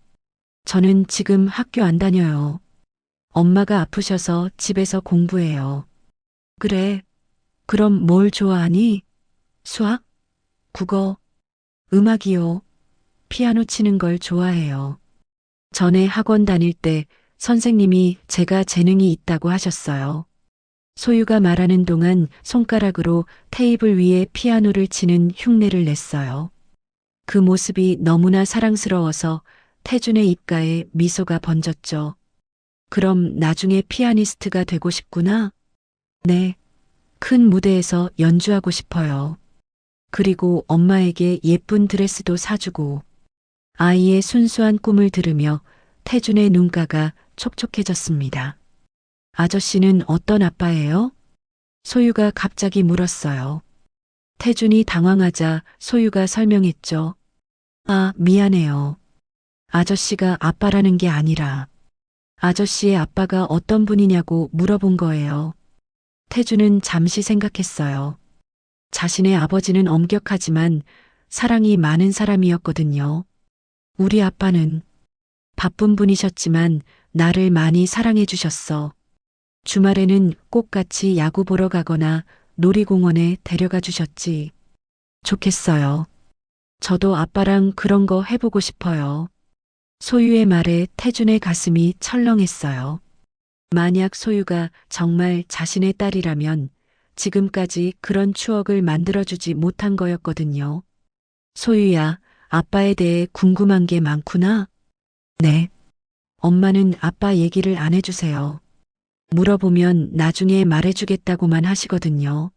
저는 지금 학교 안 다녀요. 엄마가 아프셔서 집에서 공부해요. 그래. 그럼 뭘 좋아하니? 수학? 국어? 음악이요. 피아노 치는 걸 좋아해요. 전에 학원 다닐 때 선생님이 제가 재능이 있다고 하셨어요. 소유가 말하는 동안 손가락으로 테이블 위에 피아노를 치는 흉내를 냈어요. 그 모습이 너무나 사랑스러워서 태준의 입가에 미소가 번졌죠. 그럼 나중에 피아니스트가 되고 싶구나? 네. 큰 무대에서 연주하고 싶어요. 그리고 엄마에게 예쁜 드레스도 사주고. 아이의 순수한 꿈을 들으며 태준의 눈가가 촉촉해졌습니다. 아저씨는 어떤 아빠예요? 소유가 갑자기 물었어요. 태준이 당황하자 소유가 설명했죠. 아, 미안해요. 아저씨가 아빠라는 게 아니라 아저씨의 아빠가 어떤 분이냐고 물어본 거예요. 태준은 잠시 생각했어요. 자신의 아버지는 엄격하지만 사랑이 많은 사람이었거든요. 우리 아빠는 바쁜 분이셨지만 나를 많이 사랑해 주셨어. 주말에는 꼭 같이 야구 보러 가거나 놀이공원에 데려가 주셨지. 좋겠어요. 저도 아빠랑 그런 거 해보고 싶어요. 소유의 말에 태준의 가슴이 철렁했어요. 만약 소유가 정말 자신의 딸이라면 지금까지 그런 추억을 만들어주지 못한 거였거든요. 소유야, 아빠에 대해 궁금한 게 많구나? 네. 엄마는 아빠 얘기를 안 해주세요. 물어보면 나중에 말해주겠다고만 하시거든요.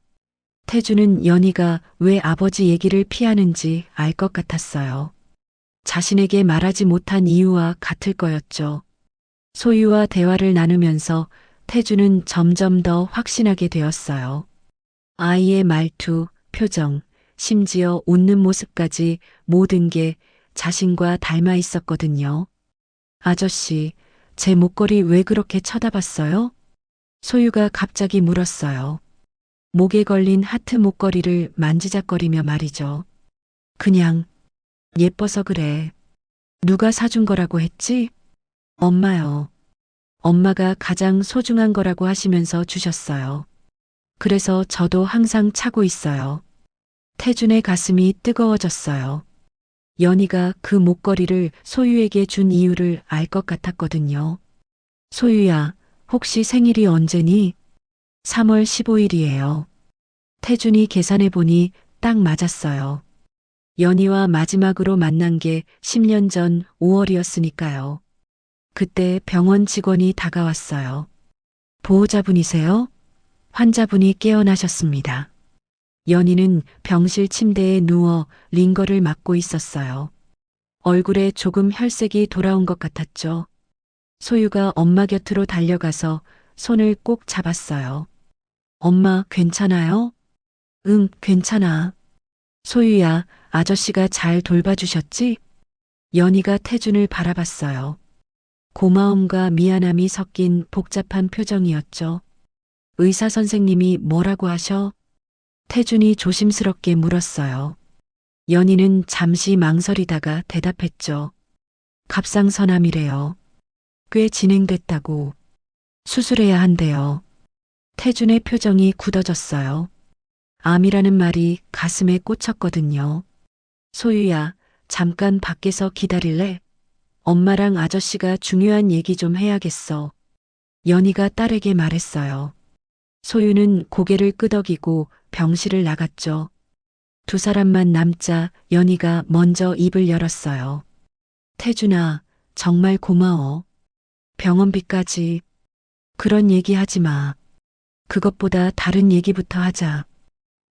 태주는 연희가 왜 아버지 얘기를 피하는지 알 것 같았어요. 자신에게 말하지 못한 이유와 같을 거였죠. 소유와 대화를 나누면서 태주는 점점 더 확신하게 되었어요. 아이의 말투, 표정, 심지어 웃는 모습까지 모든 게 자신과 닮아 있었거든요. 아저씨, 제 목걸이 왜 그렇게 쳐다봤어요? 소유가 갑자기 물었어요. 목에 걸린 하트 목걸이를 만지작거리며 말이죠. 그냥 예뻐서 그래. 누가 사준 거라고 했지? 엄마요. 엄마가 가장 소중한 거라고 하시면서 주셨어요. 그래서 저도 항상 차고 있어요. 태준의 가슴이 뜨거워졌어요. 연희가 그 목걸이를 소유에게 준 이유를 알 것 같았거든요. 소유야, 혹시 생일이 언제니? 3월 15일이에요. 태준이 계산해 보니 딱 맞았어요. 연희와 마지막으로 만난 게 10년 전 5월이었으니까요. 그때 병원 직원이 다가왔어요. 보호자분이세요? 환자분이 깨어나셨습니다. 연희는 병실 침대에 누워 링거를 맞고 있었어요. 얼굴에 조금 혈색이 돌아온 것 같았죠. 소유가 엄마 곁으로 달려가서 손을 꼭 잡았어요. 엄마, 괜찮아요? 응, 괜찮아. 소유야, 아저씨가 잘 돌봐주셨지? 연희가 태준을 바라봤어요. 고마움과 미안함이 섞인 복잡한 표정이었죠. 의사 선생님이 뭐라고 하셔? 태준이 조심스럽게 물었어요. 연희는 잠시 망설이다가 대답했죠. 갑상선암이래요. 꽤 진행됐다고. 수술해야 한대요. 태준의 표정이 굳어졌어요. 암이라는 말이 가슴에 꽂혔거든요. 소유야, 잠깐 밖에서 기다릴래? 엄마랑 아저씨가 중요한 얘기 좀 해야겠어. 연희가 딸에게 말했어요. 소유는 고개를 끄덕이고 병실을 나갔죠. 두 사람만 남자 연희가 먼저 입을 열었어요. 태준아, 정말 고마워. 병원비까지. 그런 얘기 하지 마. 그것보다 다른 얘기부터 하자.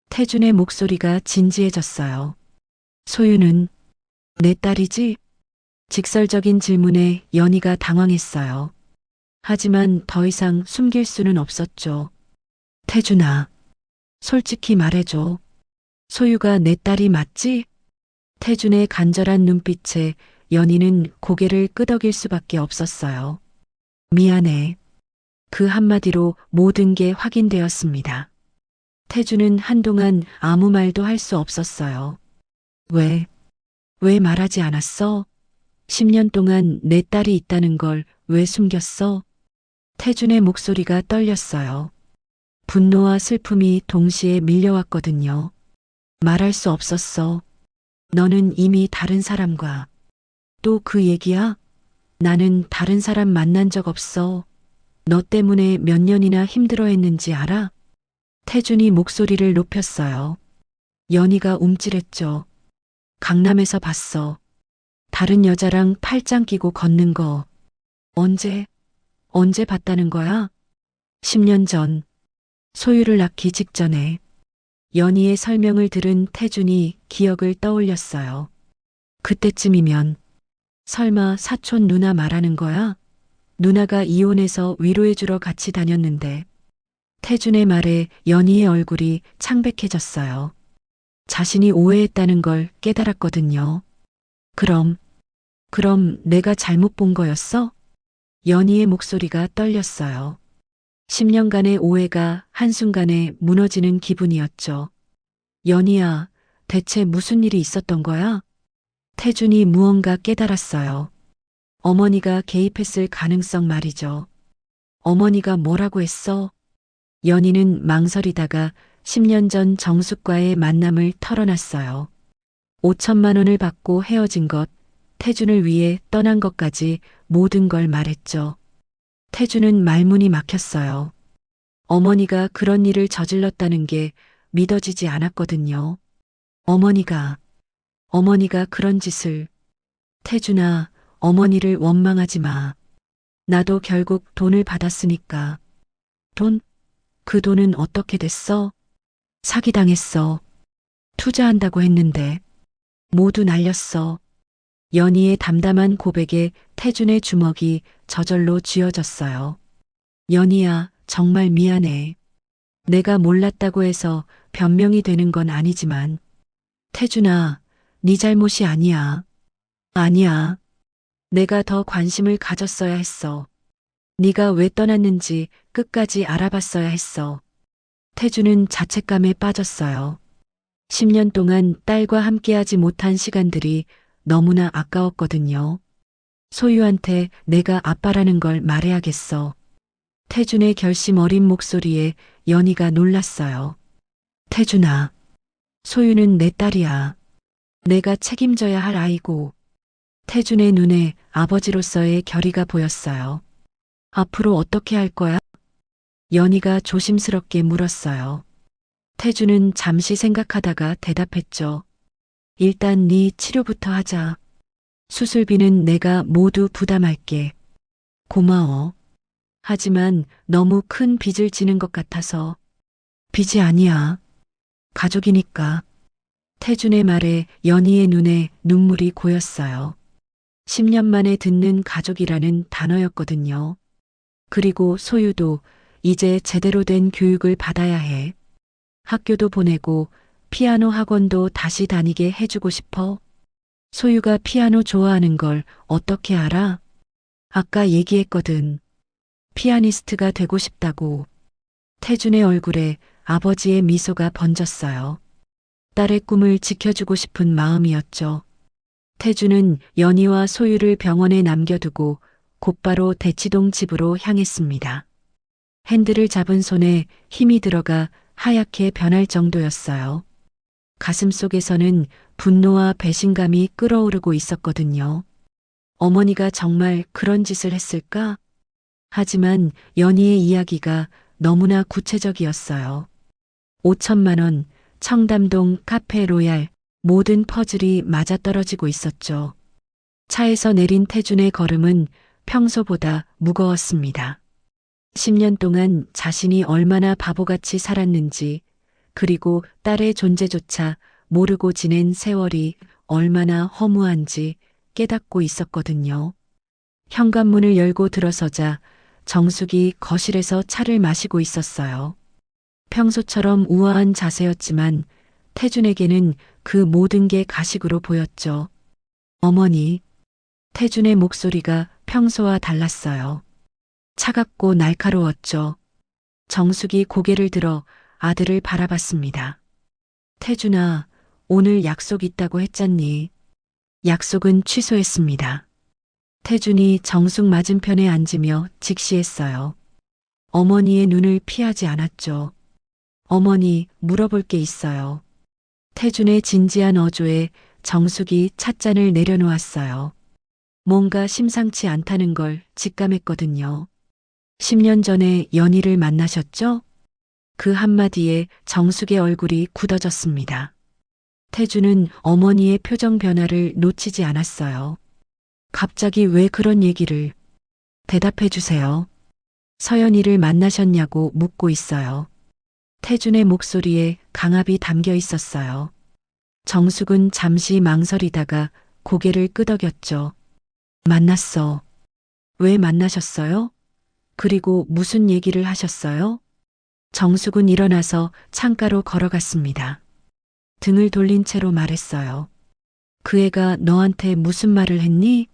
태준의 목소리가 진지해졌어요. 소유는 내 딸이지? 직설적인 질문에 연희가 당황했어요. 하지만 더 이상 숨길 수는 없었죠. 태준아, 솔직히 말해줘. 소유가 내 딸이 맞지? 태준의 간절한 눈빛에 연희는 고개를 끄덕일 수밖에 없었어요. 미안해. 그 한마디로 모든 게 확인되었습니다. 태준은 한동안 아무 말도 할 수 없었어요. 왜 말하지 않았어? 10년 동안 내 딸이 있다는 걸 왜 숨겼어? 태준의 목소리가 떨렸어요. 분노와 슬픔이 동시에 밀려왔거든요. 말할 수 없었어. 너는 이미 다른 사람과. 또 그 얘기야? 나는 다른 사람 만난 적 없어. 너 때문에 몇 년이나 힘들어했는지 알아? 태준이 목소리를 높였어요. 연희가 움찔했죠. 강남에서 봤어. 다른 여자랑 팔짱 끼고 걷는 거. 언제 봤다는 거야? 10년 전. 소유를 낳기 직전에. 연희의 설명을 들은 태준이 기억을 떠올렸어요. 그때쯤이면 설마 사촌 누나 말하는 거야? 누나가 이혼해서 위로해주러 같이 다녔는데. 태준의 말에 연희의 얼굴이 창백해졌어요. 자신이 오해했다는 걸 깨달았거든요. 그럼 내가 잘못 본 거였어? 연희의 목소리가 떨렸어요. 10년간의 오해가 한순간에 무너지는 기분이었죠. 연희야, 대체 무슨 일이 있었던 거야? 태준이 무언가 깨달았어요. 어머니가 개입했을 가능성 말이죠. 어머니가 뭐라고 했어? 연희는 망설이다가 10년 전 정숙과의 만남을 털어놨어요. 5천만 원을 받고 헤어진 것, 태준을 위해 떠난 것까지 모든 걸 말했죠. 태준은 말문이 막혔어요. 어머니가 그런 일을 저질렀다는 게 믿어지지 않았거든요. 어머니가 그런 짓을. 태준아, 어머니를 원망하지 마. 나도 결국 돈을 받았으니까. 돈? 그 돈은 어떻게 됐어? 사기당했어. 투자한다고 했는데. 모두 날렸어. 연희의 담담한 고백에 태준의 주먹이 저절로 쥐어졌어요. 연희야, 정말 미안해. 내가 몰랐다고 해서 변명이 되는 건 아니지만. 태준아, 네 잘못이 아니야. 아니야. 내가 더 관심을 가졌어야 했어. 네가 왜 떠났는지 끝까지 알아봤어야 했어. 태준은 자책감에 빠졌어요. 10년 동안 딸과 함께하지 못한 시간들이 너무나 아까웠거든요. 소유한테 내가 아빠라는 걸 말해야겠어. 태준의 결심 어린 목소리에 연희가 놀랐어요. 태준아, 소유는 내 딸이야. 내가 책임져야 할 아이고. 태준의 눈에 아버지로서의 결의가 보였어요. 앞으로 어떻게 할 거야? 연희가 조심스럽게 물었어요. 태준은 잠시 생각하다가 대답했죠. 일단 네 치료부터 하자. 수술비는 내가 모두 부담할게. 고마워. 하지만 너무 큰 빚을 지는 것 같아서. 빚이 아니야. 가족이니까. 태준의 말에 연희의 눈에 눈물이 고였어요. 10년 만에 듣는 가족이라는 단어였거든요. 그리고 소유도 이제 제대로 된 교육을 받아야 해. 학교도 보내고 피아노 학원도 다시 다니게 해주고 싶어. 소유가 피아노 좋아하는 걸 어떻게 알아? 아까 얘기했거든. 피아니스트가 되고 싶다고. 태준의 얼굴에 아버지의 미소가 번졌어요. 딸의 꿈을 지켜주고 싶은 마음이었죠. 태준은 연희와 소유를 병원에 남겨두고 곧바로 대치동 집으로 향했습니다. 핸들을 잡은 손에 힘이 들어가 하얗게 변할 정도였어요. 가슴 속에서는 분노와 배신감이 끓어오르고 있었거든요. 어머니가 정말 그런 짓을 했을까? 하지만 연희의 이야기가 너무나 구체적이었어요. 5천만 원, 청담동 카페 로얄, 모든 퍼즐이 맞아떨어지고 있었죠. 차에서 내린 태준의 걸음은 평소보다 무거웠습니다. 10년 동안 자신이 얼마나 바보같이 살았는지, 그리고 딸의 존재조차 모르고 지낸 세월이 얼마나 허무한지 깨닫고 있었거든요. 현관문을 열고 들어서자 정숙이 거실에서 차를 마시고 있었어요. 평소처럼 우아한 자세였지만 태준에게는 그 모든 게 가식으로 보였죠. 어머니, 태준의 목소리가 평소와 달랐어요. 차갑고 날카로웠죠. 정숙이 고개를 들어 아들을 바라봤습니다. 태준아, 오늘 약속 있다고 했잖니. 약속은 취소했습니다. 태준이 정숙 맞은편에 앉으며 직시했어요. 어머니의 눈을 피하지 않았죠. 어머니, 물어볼 게 있어요. 태준의 진지한 어조에 정숙이 찻잔을 내려놓았어요. 뭔가 심상치 않다는 걸 직감했거든요. 10년 전에 연희를 만나셨죠? 그 한마디에 정숙의 얼굴이 굳어졌습니다. 태준은 어머니의 표정 변화를 놓치지 않았어요. 갑자기 왜 그런 얘기를? 대답해 주세요. 서연이를 만나셨냐고 묻고 있어요. 태준의 목소리에 강압이 담겨 있었어요. 정숙은 잠시 망설이다가 고개를 끄덕였죠. 만났어. 왜 만나셨어요? 그리고 무슨 얘기를 하셨어요? 정숙은 일어나서 창가로 걸어갔습니다. 등을 돌린 채로 말했어요. 그 애가 너한테 무슨 말을 했니?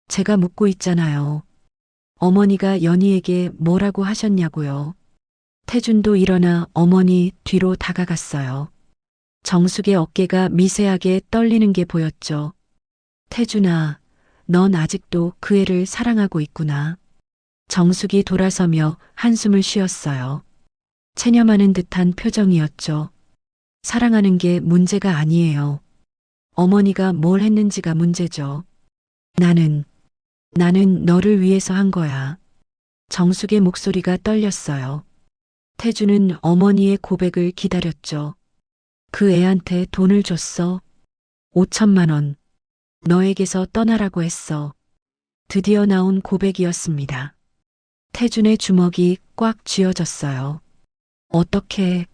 제가 묻고 있잖아요. 어머니가 연희에게 뭐라고 하셨냐고요. 태준도 일어나 어머니 뒤로 다가갔어요. 정숙의 어깨가 미세하게 떨리는 게 보였죠. 태준아, 넌 아직도 그 애를 사랑하고 있구나. 정숙이 돌아서며 한숨을 쉬었어요. 체념하는 듯한 표정이었죠. 사랑하는 게 문제가 아니에요. 어머니가 뭘 했는지가 문제죠. 나는 너를 위해서 한 거야. 정숙의 목소리가 떨렸어요. 태주는 어머니의 고백을 기다렸죠. 그 애한테 돈을 줬어. 5천만 원. 너에게서 떠나라고 했어. 드디어 나온 고백이었습니다. 태준의 주먹이 꽉 쥐어졌어요. 어떻게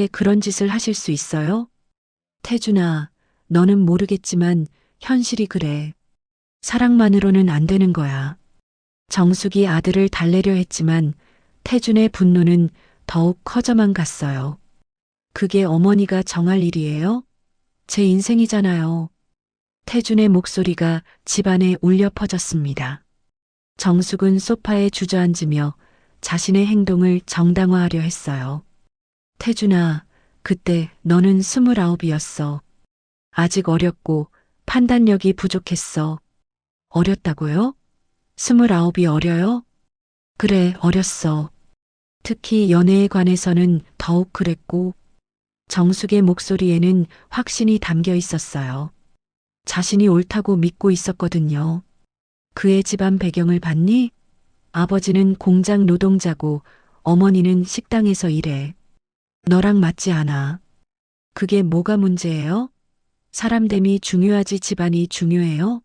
그런 짓을 하실 수 있어요? 태준아, 너는 모르겠지만 현실이 그래. 사랑만으로는 안 되는 거야. 정숙이 아들을 달래려 했지만 태준의 분노는 더욱 커져만 갔어요. 그게 어머니가 정할 일이에요? 제 인생이잖아요. 태준의 목소리가 집안에 울려 퍼졌습니다. 정숙은 소파에 주저앉으며 자신의 행동을 정당화하려 했어요. 태준아, 그때 너는 29이었어. 아직 어렸고 판단력이 부족했어. 어렸다고요? 29이 어려요? 그래, 어렸어. 특히 연애에 관해서는 더욱 그랬고, 정숙의 목소리에는 확신이 담겨 있었어요. 자신이 옳다고 믿고 있었거든요. 그의 집안 배경을 봤니? 아버지는 공장 노동자고 어머니는 식당에서 일해. 너랑 맞지 않아. 그게 뭐가 문제예요? 사람됨이 중요하지 집안이 중요해요?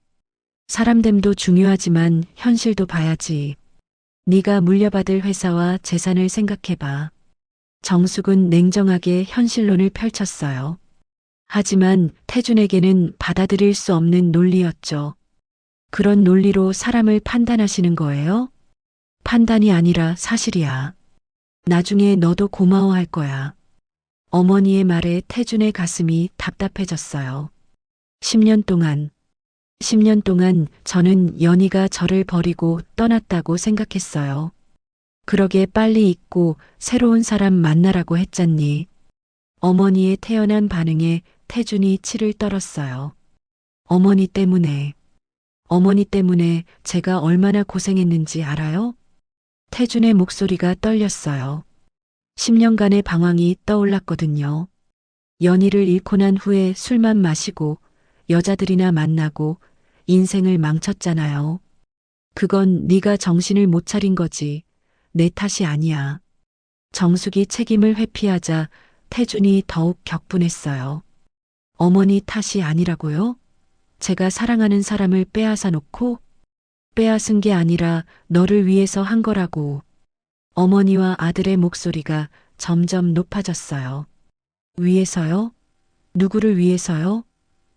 사람됨도 중요하지만 현실도 봐야지. 네가 물려받을 회사와 재산을 생각해봐. 정숙은 냉정하게 현실론을 펼쳤어요. 하지만 태준에게는 받아들일 수 없는 논리였죠. 그런 논리로 사람을 판단하시는 거예요? 판단이 아니라 사실이야. 나중에 너도 고마워할 거야. 어머니의 말에 태준의 가슴이 답답해졌어요. 10년 동안 저는 연희가 저를 버리고 떠났다고 생각했어요. 그러게 빨리 잊고 새로운 사람 만나라고 했잖니. 어머니의 태연한 반응에 태준이 치를 떨었어요. 어머니 때문에 제가 얼마나 고생했는지 알아요? 태준의 목소리가 떨렸어요. 10년간의 방황이 떠올랐거든요. 연희를 잃고 난 후에 술만 마시고 여자들이나 만나고 인생을 망쳤잖아요. 그건 네가 정신을 못 차린 거지. 내 탓이 아니야. 정숙이 책임을 회피하자 태준이 더욱 격분했어요. 어머니 탓이 아니라고요? 제가 사랑하는 사람을 빼앗아 놓고? 빼앗은 게 아니라 너를 위해서 한 거라고. 어머니와 아들의 목소리가 점점 높아졌어요. 위해서요? 누구를 위해서요?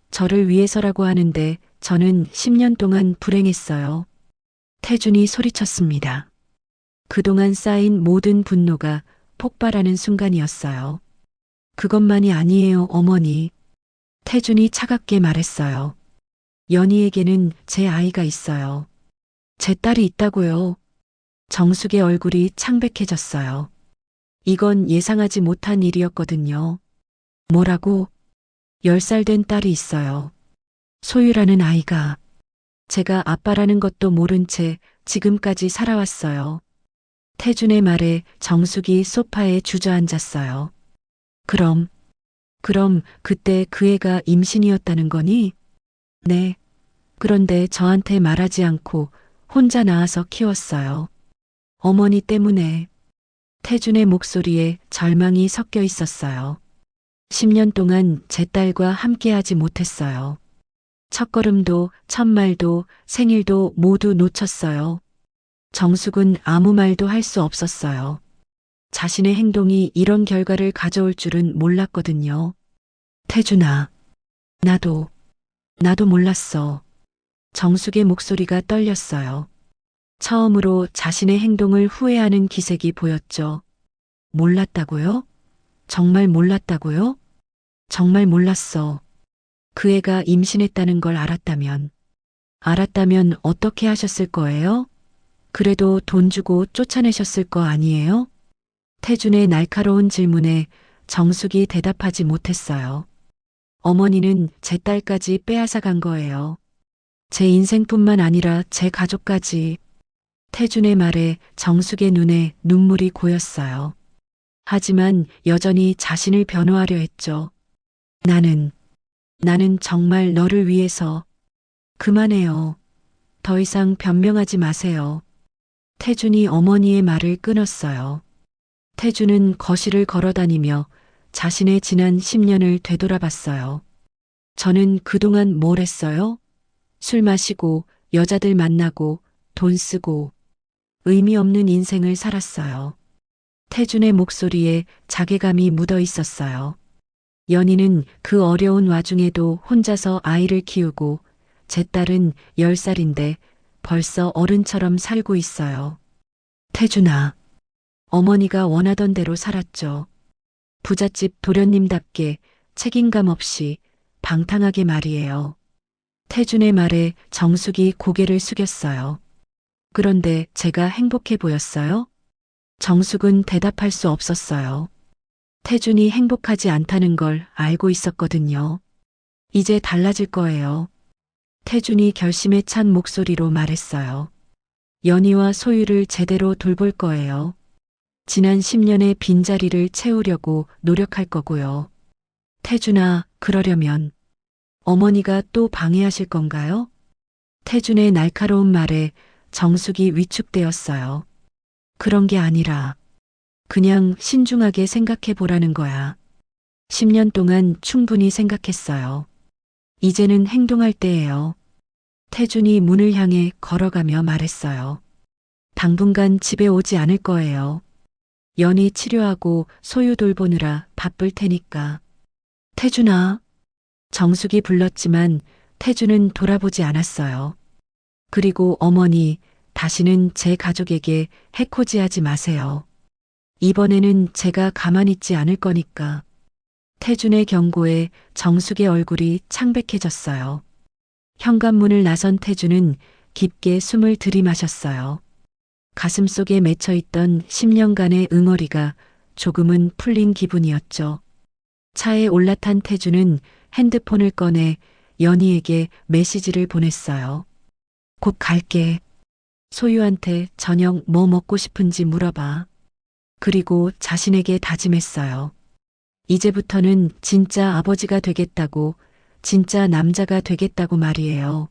저를 위해서라고 하는데 저는 10년 동안 불행했어요. 태준이 소리쳤습니다. 그동안 쌓인 모든 분노가 폭발하는 순간이었어요. 그것만이 아니에요, 어머니. 태준이 차갑게 말했어요. 연희에게는 제 아이가 있어요. 제 딸이 있다고요. 정숙의 얼굴이 창백해졌어요. 이건 예상하지 못한 일이었거든요. 뭐라고? 10살 된 딸이 있어요. 소유라는 아이가. 제가 아빠라는 것도 모른 채 지금까지 살아왔어요. 태준의 말에 정숙이 소파에 주저앉았어요. 그럼 그때 그 애가 임신이었다는 거니? 네. 그런데 저한테 말하지 않고 혼자 낳아서 키웠어요. 어머니 때문에. 태준의 목소리에 절망이 섞여 있었어요. 10년 동안 제 딸과 함께하지 못했어요. 첫걸음도, 첫말도, 생일도 모두 놓쳤어요. 정숙은 아무 말도 할 수 없었어요. 자신의 행동이 이런 결과를 가져올 줄은 몰랐거든요. 태준아, 나도 몰랐어. 정숙의 목소리가 떨렸어요. 처음으로 자신의 행동을 후회하는 기색이 보였죠. 몰랐다고요? 정말 몰랐다고요? 정말 몰랐어. 그 애가 임신했다는 걸 알았다면 어떻게 하셨을 거예요? 그래도 돈 주고 쫓아내셨을 거 아니에요? 태준의 날카로운 질문에 정숙이 대답하지 못했어요. 어머니는 제 딸까지 빼앗아 간 거예요. 제 인생뿐만 아니라 제 가족까지. 태준의 말에 정숙의 눈에 눈물이 고였어요. 하지만 여전히 자신을 변호하려 했죠. 나는 정말 너를 위해서. 그만해요. 더 이상 변명하지 마세요. 태준이 어머니의 말을 끊었어요. 태준은 거실을 걸어다니며 자신의 지난 10년을 되돌아봤어요. 저는 그동안 뭘 했어요? 술 마시고 여자들 만나고 돈 쓰고 의미 없는 인생을 살았어요. 태준의 목소리에 자괴감이 묻어 있었어요. 연희는 그 어려운 와중에도 혼자서 아이를 키우고 제 딸은 10살인데 벌써 어른처럼 살고 있어요. 태준아, 어머니가 원하던 대로 살았죠. 부잣집 도련님답게 책임감 없이 방탕하게 말이에요. 태준의 말에 정숙이 고개를 숙였어요. 그런데 제가 행복해 보였어요? 정숙은 대답할 수 없었어요. 태준이 행복하지 않다는 걸 알고 있었거든요. 이제 달라질 거예요. 태준이 결심에 찬 목소리로 말했어요. 연희와 소유를 제대로 돌볼 거예요. 지난 10년의 빈자리를 채우려고 노력할 거고요. 태준아, 그러려면 어머니가 또 방해하실 건가요? 태준의 날카로운 말에 정숙이 위축되었어요. 그런 게 아니라 그냥 신중하게 생각해 보라는 거야. 10년 동안 충분히 생각했어요. 이제는 행동할 때예요. 태준이 문을 향해 걸어가며 말했어요. 당분간 집에 오지 않을 거예요. 연희 치료하고 소유 돌보느라 바쁠 테니까. 태준아. 정숙이 불렀지만 태준은 돌아보지 않았어요. 그리고 어머니, 다시는 제 가족에게 해코지하지 마세요. 이번에는 제가 가만히 있지 않을 거니까. 태준의 경고에 정숙의 얼굴이 창백해졌어요. 현관문을 나선 태준은 깊게 숨을 들이마셨어요. 가슴속에 맺혀있던 10년간의 응어리가 조금은 풀린 기분이었죠. 차에 올라탄 태준은 핸드폰을 꺼내 연희에게 메시지를 보냈어요. 곧 갈게. 소유한테 저녁 뭐 먹고 싶은지 물어봐. 그리고 자신에게 다짐했어요. 이제부터는 진짜 아버지가 되겠다고, 진짜 남자가 되겠다고 말이에요.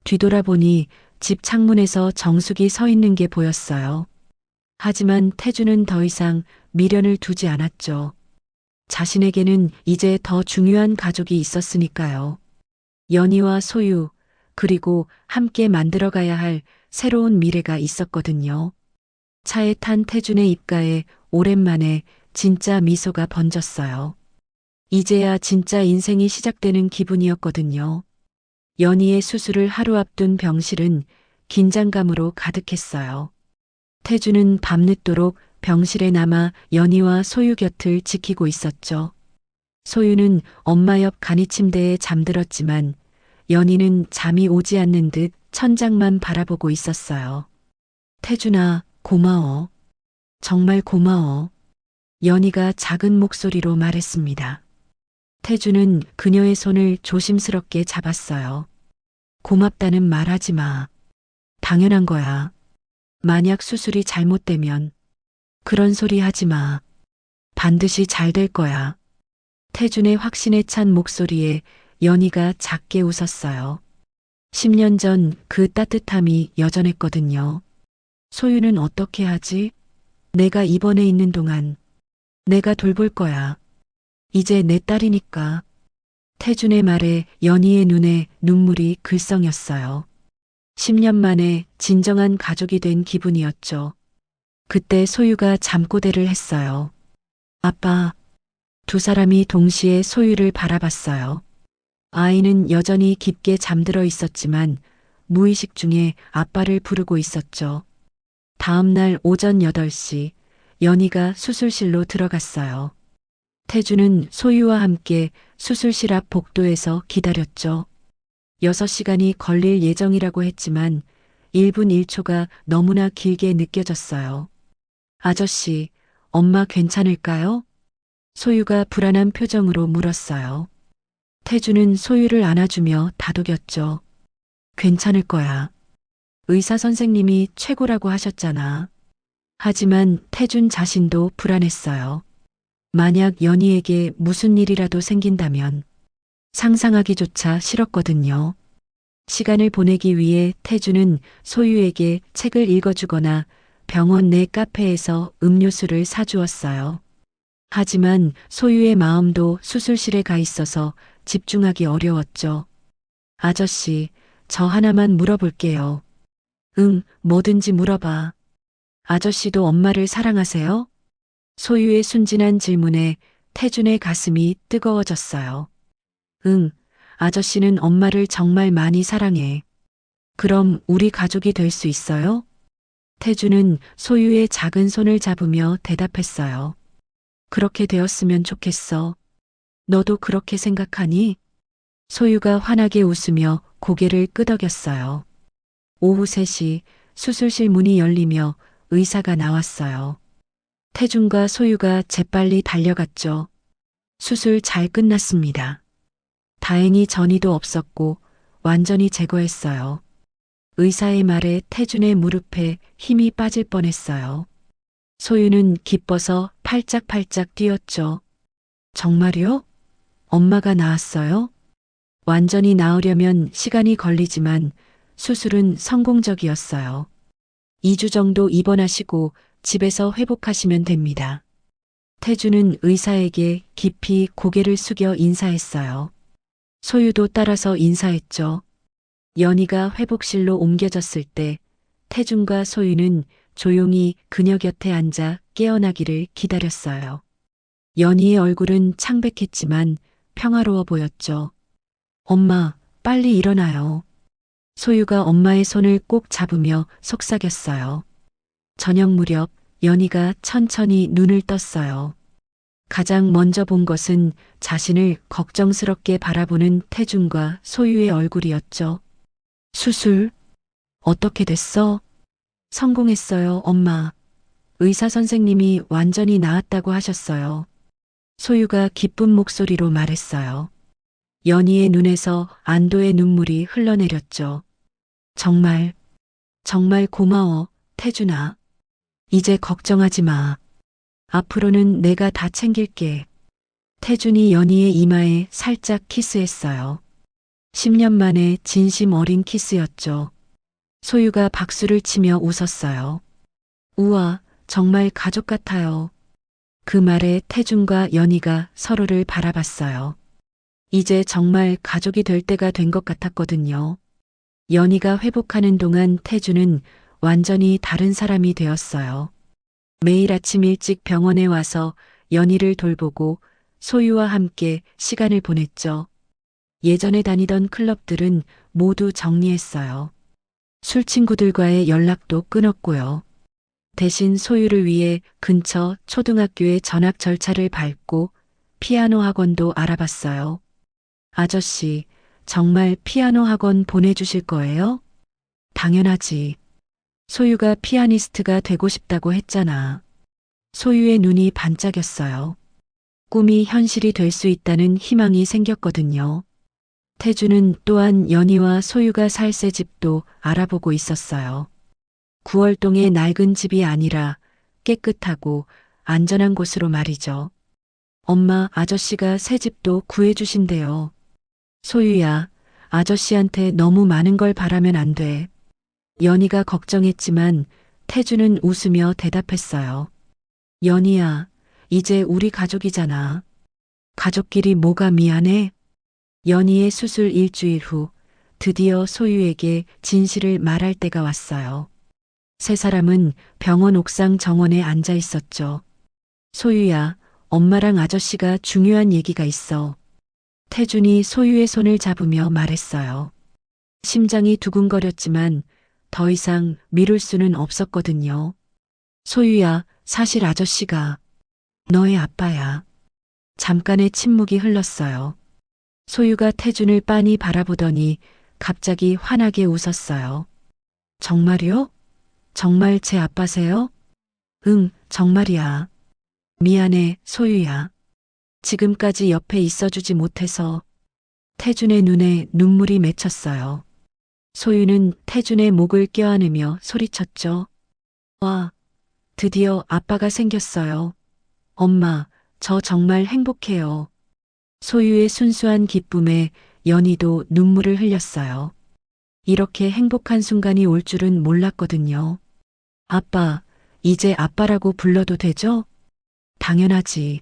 뒤돌아보니 집 창문에서 정숙이 서 있는 게 보였어요. 하지만 태준은 더 이상 미련을 두지 않았죠. 자신에게는 이제 더 중요한 가족이 있었으니까요. 연희와 소유, 그리고 함께 만들어가야 할 새로운 미래가 있었거든요. 차에 탄 태준의 입가에 오랜만에 진짜 미소가 번졌어요. 이제야 진짜 인생이 시작되는 기분이었거든요. 연희의 수술을 하루 앞둔 병실은 긴장감으로 가득했어요. 태준은 밤늦도록 병실에 남아 연희와 소유 곁을 지키고 있었죠. 소유는 엄마 옆 간이침대에 잠들었지만 연희는 잠이 오지 않는 듯 천장만 바라보고 있었어요. 태준아, 고마워. 정말 고마워. 연희가 작은 목소리로 말했습니다. 태준은 그녀의 손을 조심스럽게 잡았어요. 고맙다는 말 하지 마. 당연한 거야. 만약 수술이 잘못되면 그런 소리 하지 마. 반드시 잘 될 거야. 태준의 확신에 찬 목소리에 연희가 작게 웃었어요. 10년 전 그 따뜻함이 여전했거든요. 소유는 어떻게 하지? 내가 입원해 있는 동안 내가 돌볼 거야. 이제 내 딸이니까. 태준의 말에 연희의 눈에 눈물이 글썽였어요. 10년 만에 진정한 가족이 된 기분이었죠. 그때 소유가 잠꼬대를 했어요. 아빠. 두 사람이 동시에 소유를 바라봤어요. 아이는 여전히 깊게 잠들어 있었지만 무의식 중에 아빠를 부르고 있었죠. 다음 날 오전 8시 연희가 수술실로 들어갔어요. 태준은 소유와 함께 수술실 앞 복도에서 기다렸죠. 6시간이 걸릴 예정이라고 했지만 1분 1초가 너무나 길게 느껴졌어요. 아저씨, 엄마 괜찮을까요? 소유가 불안한 표정으로 물었어요. 태준은 소유를 안아주며 다독였죠. 괜찮을 거야. 의사 선생님이 최고라고 하셨잖아. 하지만 태준 자신도 불안했어요. 만약 연희에게 무슨 일이라도 생긴다면 상상하기조차 싫었거든요. 시간을 보내기 위해 태준은 소유에게 책을 읽어주거나 병원 내 카페에서 음료수를 사주었어요. 하지만 소유의 마음도 수술실에 가 있어서 집중하기 어려웠죠. 아저씨, 저 하나만 물어볼게요. 응, 뭐든지 물어봐. 아저씨도 엄마를 사랑하세요? 소유의 순진한 질문에 태준의 가슴이 뜨거워졌어요. 응, 아저씨는 엄마를 정말 많이 사랑해. 그럼 우리 가족이 될 수 있어요? 태준은 소유의 작은 손을 잡으며 대답했어요. 그렇게 되었으면 좋겠어. 너도 그렇게 생각하니? 소유가 환하게 웃으며 고개를 끄덕였어요. 오후 3시 수술실 문이 열리며 의사가 나왔어요. 태준과 소유가 재빨리 달려갔죠. 수술 잘 끝났습니다. 다행히 전이도 없었고 완전히 제거했어요. 의사의 말에 태준의 무릎에 힘이 빠질 뻔했어요. 소유는 기뻐서 팔짝팔짝 뛰었죠. 정말요? 엄마가 나았어요? 완전히 나으려면 시간이 걸리지만 수술은 성공적이었어요. 2주 정도 입원하시고 집에서 회복하시면 됩니다. 태준은 의사에게 깊이 고개를 숙여 인사했어요. 소유도 따라서 인사했죠. 연희가 회복실로 옮겨졌을 때 태준과 소유는 조용히 그녀 곁에 앉아 깨어나기를 기다렸어요. 연희의 얼굴은 창백했지만 평화로워 보였죠. 엄마, 빨리 일어나요. 소유가 엄마의 손을 꼭 잡으며 속삭였어요. 저녁 무렵 연희가 천천히 눈을 떴어요. 가장 먼저 본 것은 자신을 걱정스럽게 바라보는 태준과 소유의 얼굴이었죠. 수술, 어떻게 됐어? 성공했어요, 엄마. 의사 선생님이 완전히 나았다고 하셨어요. 소유가 기쁜 목소리로 말했어요. 연희의 눈에서 안도의 눈물이 흘러내렸죠. 정말, 정말 고마워, 태준아. 이제 걱정하지 마. 앞으로는 내가 다 챙길게. 태준이 연희의 이마에 살짝 키스했어요. 10년 만에 진심 어린 키스였죠. 소유가 박수를 치며 웃었어요. 우와, 정말 가족 같아요. 그 말에 태준과 연희가 서로를 바라봤어요. 이제 정말 가족이 될 때가 된 것 같았거든요. 연희가 회복하는 동안 태주는 완전히 다른 사람이 되었어요. 매일 아침 일찍 병원에 와서 연희를 돌보고 소유와 함께 시간을 보냈죠. 예전에 다니던 클럽들은 모두 정리했어요. 술 친구들과의 연락도 끊었고요. 대신 소유를 위해 근처 초등학교의 전학 절차를 밟고 피아노 학원도 알아봤어요. 아저씨, 정말 피아노 학원 보내주실 거예요? 당연하지. 소유가 피아니스트가 되고 싶다고 했잖아. 소유의 눈이 반짝였어요. 꿈이 현실이 될 수 있다는 희망이 생겼거든요. 태주는 또한 연희와 소유가 살 새 집도 알아보고 있었어요. 9월동의 낡은 집이 아니라 깨끗하고 안전한 곳으로 말이죠. 엄마, 아저씨가 새 집도 구해주신대요. 소유야, 아저씨한테 너무 많은 걸 바라면 안 돼. 연희가 걱정했지만 태주는 웃으며 대답했어요. 연희야, 이제 우리 가족이잖아. 가족끼리 뭐가 미안해? 연희의 수술 일주일 후 드디어 소유에게 진실을 말할 때가 왔어요. 세 사람은 병원 옥상 정원에 앉아 있었죠. 소유야, 엄마랑 아저씨가 중요한 얘기가 있어. 태준이 소유의 손을 잡으며 말했어요. 심장이 두근거렸지만 더 이상 미룰 수는 없었거든요. 소유야, 사실 아저씨가 너의 아빠야. 잠깐의 침묵이 흘렀어요. 소유가 태준을 빤히 바라보더니 갑자기 환하게 웃었어요. 정말요? 정말 제 아빠세요? 응, 정말이야. 미안해, 소유야. 지금까지 옆에 있어주지 못해서. 태준의 눈에 눈물이 맺혔어요. 소유는 태준의 목을 껴안으며 소리쳤죠. 와, 드디어 아빠가 생겼어요. 엄마, 저 정말 행복해요. 소유의 순수한 기쁨에 연희도 눈물을 흘렸어요. 이렇게 행복한 순간이 올 줄은 몰랐거든요. 아빠, 이제 아빠라고 불러도 되죠? 당연하지.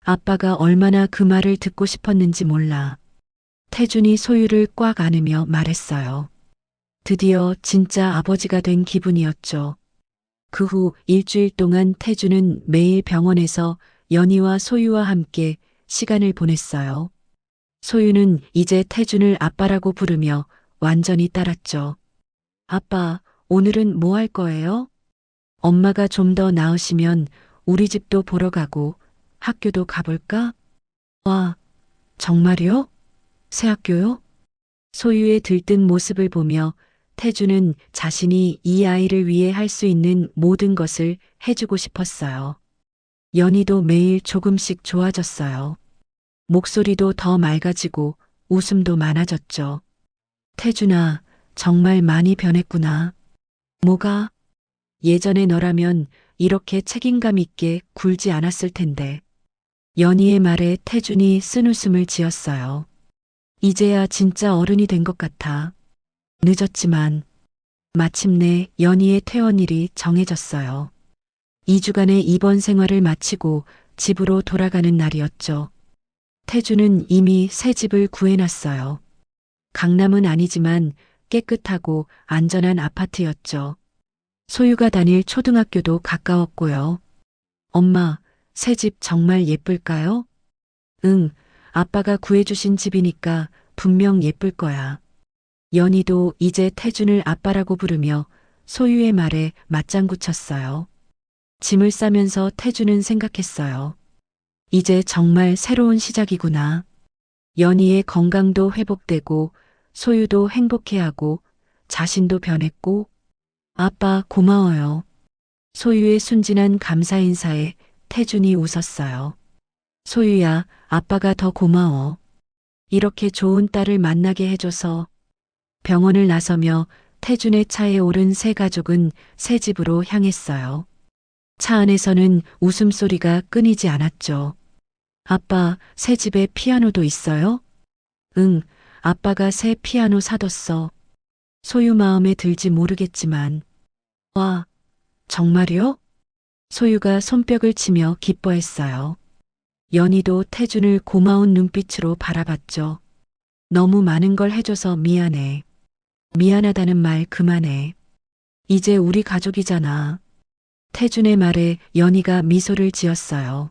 아빠가 얼마나 그 말을 듣고 싶었는지 몰라. 태준이 소유를 꽉 안으며 말했어요. 드디어 진짜 아버지가 된 기분이었죠. 그 후 일주일 동안 태준은 매일 병원에서 연희와 소유와 함께 시간을 보냈어요. 소유는 이제 태준을 아빠라고 부르며 완전히 따랐죠. 아빠, 오늘은 뭐 할 거예요? 엄마가 좀 더 나으시면 우리 집도 보러 가고 학교도 가볼까? 와, 정말요? 새 학교요? 소유의 들뜬 모습을 보며 태주는 자신이 이 아이를 위해 할 수 있는 모든 것을 해주고 싶었어요. 연희도 매일 조금씩 좋아졌어요. 목소리도 더 맑아지고 웃음도 많아졌죠. 태준아, 정말 많이 변했구나. 뭐가? 예전에 너라면 이렇게 책임감 있게 굴지 않았을 텐데. 연희의 말에 태준이 쓴웃음을 지었어요. 이제야 진짜 어른이 된 것 같아. 늦었지만 마침내 연희의 퇴원일이 정해졌어요. 2주간의 입원 생활을 마치고 집으로 돌아가는 날이었죠. 태주는 이미 새 집을 구해놨어요. 강남은 아니지만 깨끗하고 안전한 아파트였죠. 소유가 다닐 초등학교도 가까웠고요. 엄마, 새 집 정말 예쁠까요? 응, 아빠가 구해주신 집이니까 분명 예쁠 거야. 연희도 이제 태준을 아빠라고 부르며 소유의 말에 맞장구 쳤어요. 짐을 싸면서 태준은 생각했어요. 이제 정말 새로운 시작이구나. 연희의 건강도 회복되고 소유도 행복해하고 자신도 변했고. 아빠 고마워요. 소유의 순진한 감사 인사에 태준이 웃었어요. 소유야, 아빠가 더 고마워. 이렇게 좋은 딸을 만나게 해줘서. 병원을 나서며 태준의 차에 오른 세 가족은 새 집으로 향했어요. 차 안에서는 웃음소리가 끊이지 않았죠. 아빠, 새 집에 피아노도 있어요? 응, 아빠가 새 피아노 사뒀어. 소유 마음에 들지 모르겠지만. 와, 정말요? 소유가 손뼉을 치며 기뻐했어요. 연희도 태준을 고마운 눈빛으로 바라봤죠. 너무 많은 걸 해줘서 미안해. 미안하다는 말 그만해. 이제 우리 가족이잖아. 태준의 말에 연희가 미소를 지었어요.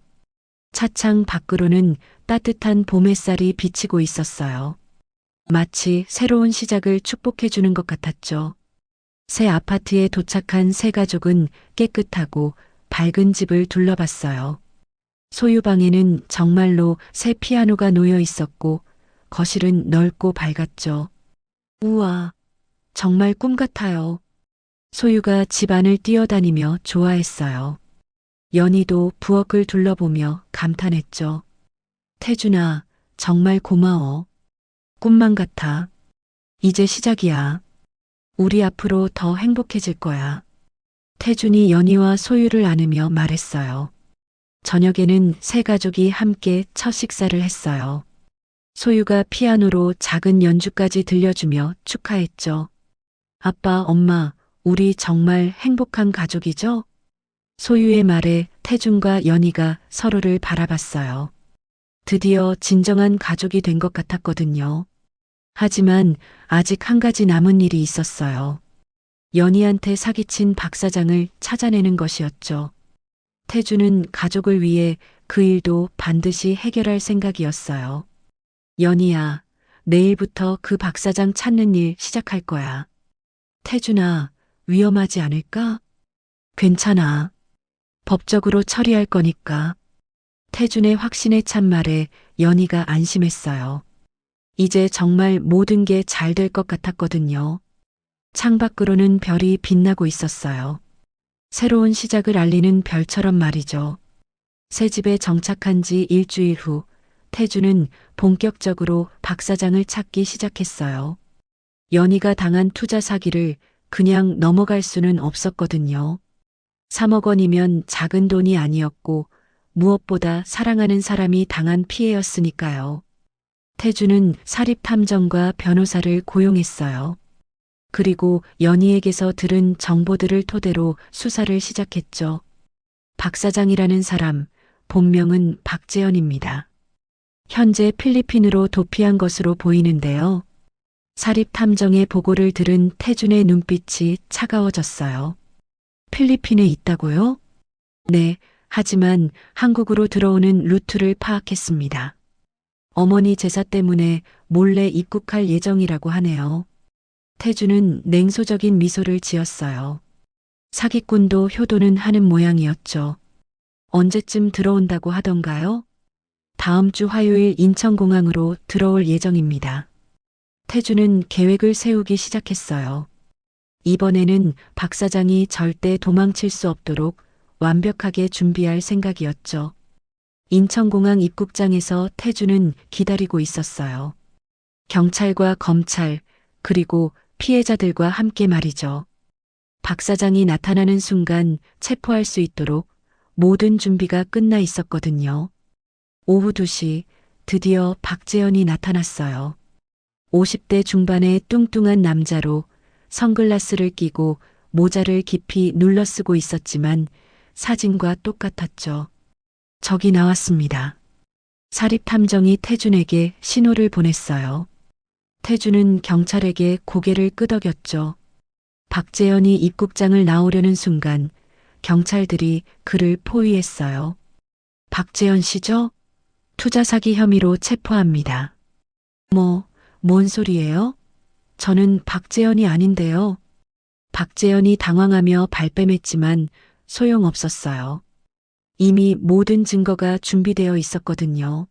차창 밖으로는 따뜻한 봄 햇살이 비치고 있었어요. 마치 새로운 시작을 축복해주는 것 같았죠. 새 아파트에 도착한 세 가족은 깨끗하고 밝은 집을 둘러봤어요. 소유방에는 정말로 새 피아노가 놓여 있었고 거실은 넓고 밝았죠. 우와, 정말 꿈 같아요. 소유가 집 안을 뛰어다니며 좋아했어요. 연희도 부엌을 둘러보며 감탄했죠. 태준아, 정말 고마워. 꿈만 같아. 이제 시작이야. 우리 앞으로 더 행복해질 거야. 태준이 연희와 소유를 안으며 말했어요. 저녁에는 세 가족이 함께 첫 식사를 했어요. 소유가 피아노로 작은 연주까지 들려주며 축하했죠. 아빠, 엄마, 우리 정말 행복한 가족이죠? 소유의 말에 태준과 연희가 서로를 바라봤어요. 드디어 진정한 가족이 된 것 같았거든요. 하지만 아직 한 가지 남은 일이 있었어요. 연희한테 사기친 박 사장을 찾아내는 것이었죠. 태준은 가족을 위해 그 일도 반드시 해결할 생각이었어요. 연희야, 내일부터 그 박 사장 찾는 일 시작할 거야. 태준아, 위험하지 않을까? 괜찮아. 법적으로 처리할 거니까. 태준의 확신에 찬 말에 연희가 안심했어요. 이제 정말 모든 게 잘 될 것 같았거든요. 창밖으로는 별이 빛나고 있었어요. 새로운 시작을 알리는 별처럼 말이죠. 새 집에 정착한 지 일주일 후 태준은 본격적으로 박 사장을 찾기 시작했어요. 연희가 당한 투자 사기를 그냥 넘어갈 수는 없었거든요. 3억 원이면 작은 돈이 아니었고 무엇보다 사랑하는 사람이 당한 피해였으니까요. 태준은 사립탐정과 변호사를 고용했어요. 그리고 연희에게서 들은 정보들을 토대로 수사를 시작했죠. 박 사장이라는 사람, 본명은 박재현입니다. 현재 필리핀으로 도피한 것으로 보이는데요. 사립탐정의 보고를 들은 태준의 눈빛이 차가워졌어요. 필리핀에 있다고요? 네, 하지만 한국으로 들어오는 루트를 파악했습니다. 어머니 제사 때문에 몰래 입국할 예정이라고 하네요. 태준은 냉소적인 미소를 지었어요. 사기꾼도 효도는 하는 모양이었죠. 언제쯤 들어온다고 하던가요? 다음 주 화요일 인천공항으로 들어올 예정입니다. 태준은 계획을 세우기 시작했어요. 이번에는 박 사장이 절대 도망칠 수 없도록 완벽하게 준비할 생각이었죠. 인천공항 입국장에서 태준은 기다리고 있었어요. 경찰과 검찰, 그리고 피해자들과 함께 말이죠. 박 사장이 나타나는 순간 체포할 수 있도록 모든 준비가 끝나 있었거든요. 오후 2시 드디어 박재현이 나타났어요. 50대 중반의 뚱뚱한 남자로 선글라스를 끼고 모자를 깊이 눌러 쓰고 있었지만 사진과 똑같았죠. 적이 나왔습니다. 사립탐정이 태준에게 신호를 보냈어요. 태준은 경찰에게 고개를 끄덕였죠. 박재현이 입국장을 나오려는 순간 경찰들이 그를 포위했어요. 박재현 씨죠? 투자 사기 혐의로 체포합니다. 뭔 소리예요? 저는 박재현이 아닌데요. 박재현이 당황하며 발뺌했지만 소용없었어요. 이미 모든 증거가 준비되어 있었거든요.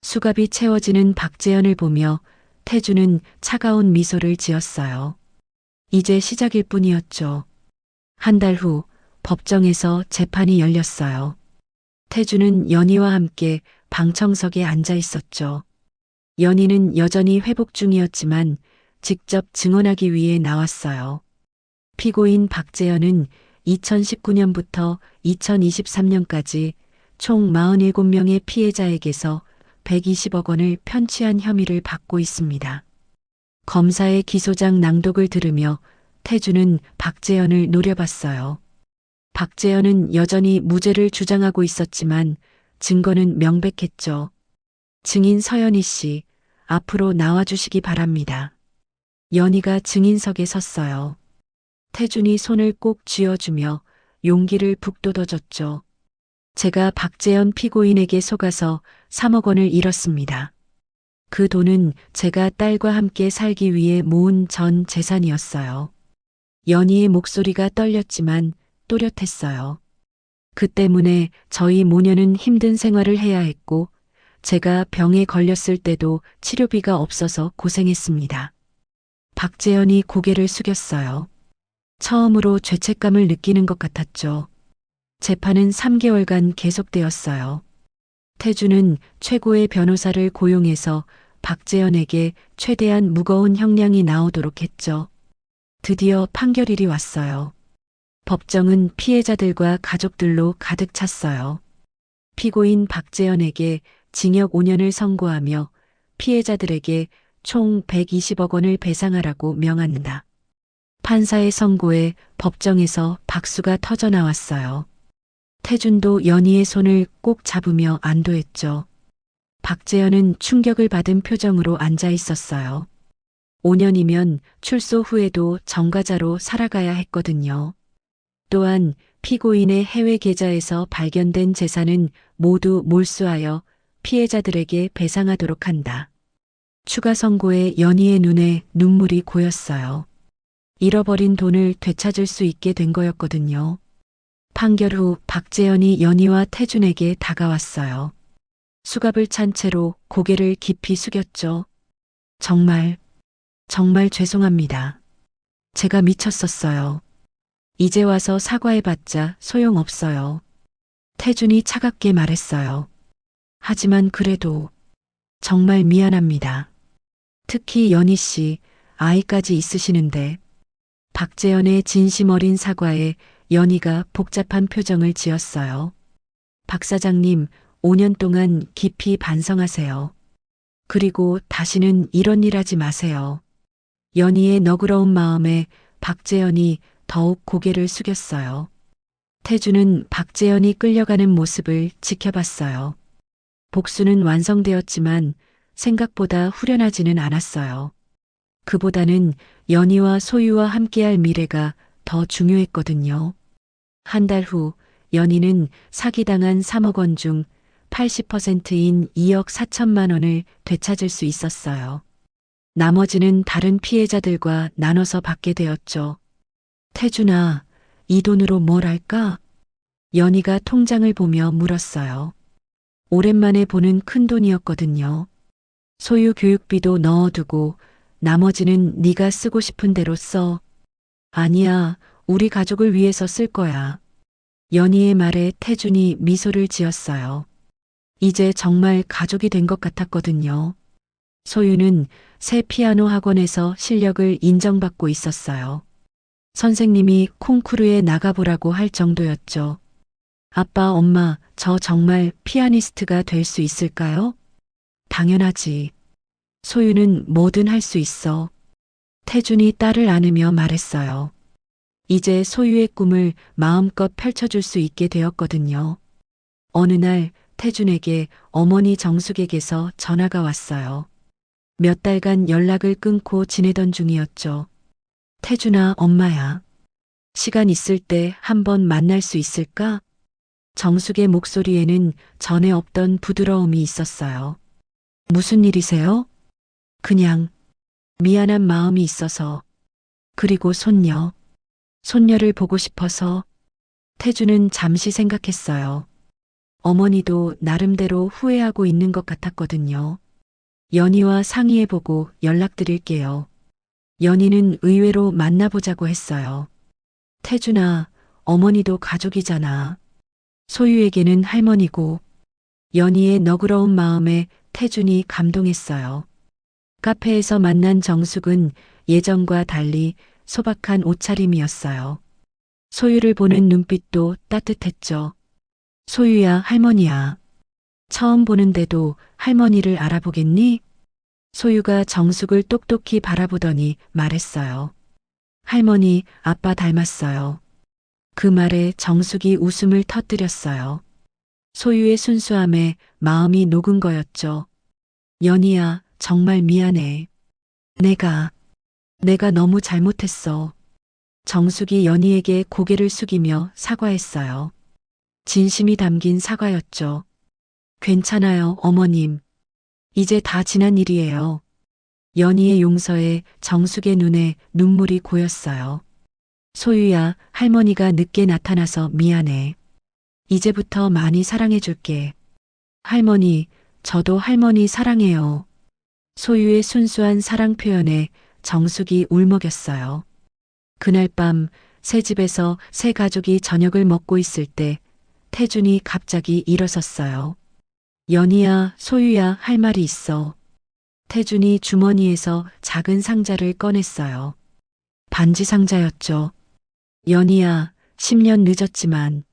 수갑이 채워지는 박재현을 보며 태준은 차가운 미소를 지었어요. 이제 시작일 뿐이었죠. 한 달 후 법정에서 재판이 열렸어요. 태준은 연희와 함께 방청석에 앉아 있었죠. 연희는 여전히 회복 중이었지만 직접 증언하기 위해 나왔어요. 피고인 박재현은 2019년부터 2023년까지 총 47명의 피해자에게서 120억 원을 편취한 혐의를 받고 있습니다. 검사의 기소장 낭독을 들으며 태준은 박재현을 노려봤어요. 박재현은 여전히 무죄를 주장하고 있었지만 증거는 명백했죠. 증인 서연희 씨, 앞으로 나와주시기 바랍니다. 연희가 증인석에 섰어요. 태준이 손을 꼭 쥐어주며 용기를 북돋워줬죠. 제가 박재현 피고인에게 속아서 3억 원을 잃었습니다. 그 돈은 제가 딸과 함께 살기 위해 모은 전 재산이었어요. 연희의 목소리가 떨렸지만 또렷했어요. 그 때문에 저희 모녀는 힘든 생활을 해야 했고, 제가 병에 걸렸을 때도 치료비가 없어서 고생했습니다. 박재현이 고개를 숙였어요. 처음으로 죄책감을 느끼는 것 같았죠. 재판은 3개월간 계속되었어요. 태주는 최고의 변호사를 고용해서 박재현에게 최대한 무거운 형량이 나오도록 했죠. 드디어 판결일이 왔어요. 법정은 피해자들과 가족들로 가득 찼어요. 피고인 박재현에게 징역 5년을 선고하며 피해자들에게 총 120억 원을 배상하라고 명한다. 판사의 선고에 법정에서 박수가 터져 나왔어요. 태준도 연희의 손을 꼭 잡으며 안도했죠. 박재현은 충격을 받은 표정으로 앉아 있었어요. 5년이면 출소 후에도 정가자로 살아가야 했거든요. 또한 피고인의 해외 계좌에서 발견된 재산은 모두 몰수하여 피해자들에게 배상하도록 한다. 추가 선고에 연희의 눈에 눈물이 고였어요. 잃어버린 돈을 되찾을 수 있게 된 거였거든요. 판결 후 박재현이 연희와 태준에게 다가왔어요. 수갑을 찬 채로 고개를 깊이 숙였죠. 정말 죄송합니다. 제가 미쳤었어요. 이제 와서 사과해봤자 소용없어요. 태준이 차갑게 말했어요. 하지만 그래도 정말 미안합니다. 특히 연희 씨, 아이까지 있으시는데. 박재현의 진심 어린 사과에 연희가 복잡한 표정을 지었어요. 박 사장님, 5년 동안 깊이 반성하세요. 그리고 다시는 이런 일 하지 마세요. 연희의 너그러운 마음에 박재현이 더욱 고개를 숙였어요. 태주는 박재현이 끌려가는 모습을 지켜봤어요. 복수는 완성되었지만 생각보다 후련하지는 않았어요. 그보다는 연희와 소유와 함께할 미래가 더 중요했거든요. 한 달 후 연희는 사기당한 3억 원 중 80%인 2억 4천만 원을 되찾을 수 있었어요. 나머지는 다른 피해자들과 나눠서 받게 되었죠. 태준아, 이 돈으로 뭘 할까? 연희가 통장을 보며 물었어요. 오랜만에 보는 큰 돈이었거든요. 소유 교육비도 넣어두고 나머지는 네가 쓰고 싶은 대로 써. 아니야, 우리 가족을 위해서 쓸 거야. 연희의 말에 태준이 미소를 지었어요. 이제 정말 가족이 된 것 같았거든요. 소유는 새 피아노 학원에서 실력을 인정받고 있었어요. 선생님이 콩쿠르에 나가보라고 할 정도였죠. 아빠, 엄마, 저 정말 피아니스트가 될 수 있을까요? 당연하지. 소유는 뭐든 할 수 있어. 태준이 딸을 안으며 말했어요. 이제 소유의 꿈을 마음껏 펼쳐줄 수 있게 되었거든요. 어느 날 태준에게 어머니 정숙에게서 전화가 왔어요. 몇 달간 연락을 끊고 지내던 중이었죠. 태준아, 엄마야. 시간 있을 때 한번 만날 수 있을까? 정숙의 목소리에는 전에 없던 부드러움이 있었어요. 무슨 일이세요? 그냥 미안한 마음이 있어서. 그리고 손녀를 보고 싶어서. 태주는 잠시 생각했어요. 어머니도 나름대로 후회하고 있는 것 같았거든요. 연희와 상의해보고 연락드릴게요. 연희는 의외로 만나보자고 했어요. 태준아, 어머니도 가족이잖아. 소유에게는 할머니고. 연희의 너그러운 마음에 태준이 감동했어요. 카페에서 만난 정숙은 예전과 달리 소박한 옷차림이었어요. 소유를 보는 눈빛도 따뜻했죠. 소유야, 할머니야. 처음 보는데도 할머니를 알아보겠니? 소유가 정숙을 똑똑히 바라보더니 말했어요. 할머니, 아빠 닮았어요. 그 말에 정숙이 웃음을 터뜨렸어요. 소유의 순수함에 마음이 녹은 거였죠. 연희야, 정말 미안해. 내가 내가 너무 잘못했어. 정숙이 연희에게 고개를 숙이며 사과했어요. 진심이 담긴 사과였죠. 괜찮아요, 어머님. 이제 다 지난 일이에요. 연희의 용서에 정숙의 눈에 눈물이 고였어요. 소유야, 할머니가 늦게 나타나서 미안해. 이제부터 많이 사랑해줄게. 할머니, 저도 할머니 사랑해요. 소유의 순수한 사랑 표현에 정숙이 울먹였어요. 그날 밤 새 집에서 새 가족이 저녁을 먹고 있을 때 태준이 갑자기 일어섰어요. 연희야, 소유야, 할 말이 있어. 태준이 주머니에서 작은 상자를 꺼냈어요. 반지 상자였죠. 연희야, 10년 늦었지만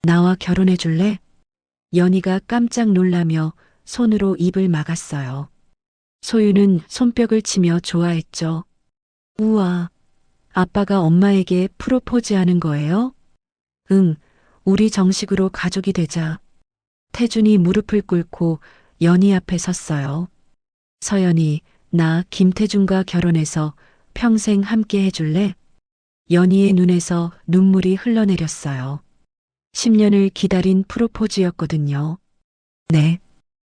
나와 결혼해 줄래? 연희가 깜짝 놀라며 손으로 입을 막았어요. 소유는 손뼉을 치며 좋아했죠. 우와, 아빠가 엄마에게 프로포즈하는 거예요? 응, 우리 정식으로 가족이 되자. 태준이 무릎을 꿇고 연희 앞에 섰어요. 서연이, 나 김태준과 결혼해서 평생 함께 해줄래? 연희의 눈에서 눈물이 흘러내렸어요. 10년을 기다린 프로포즈였거든요. 네,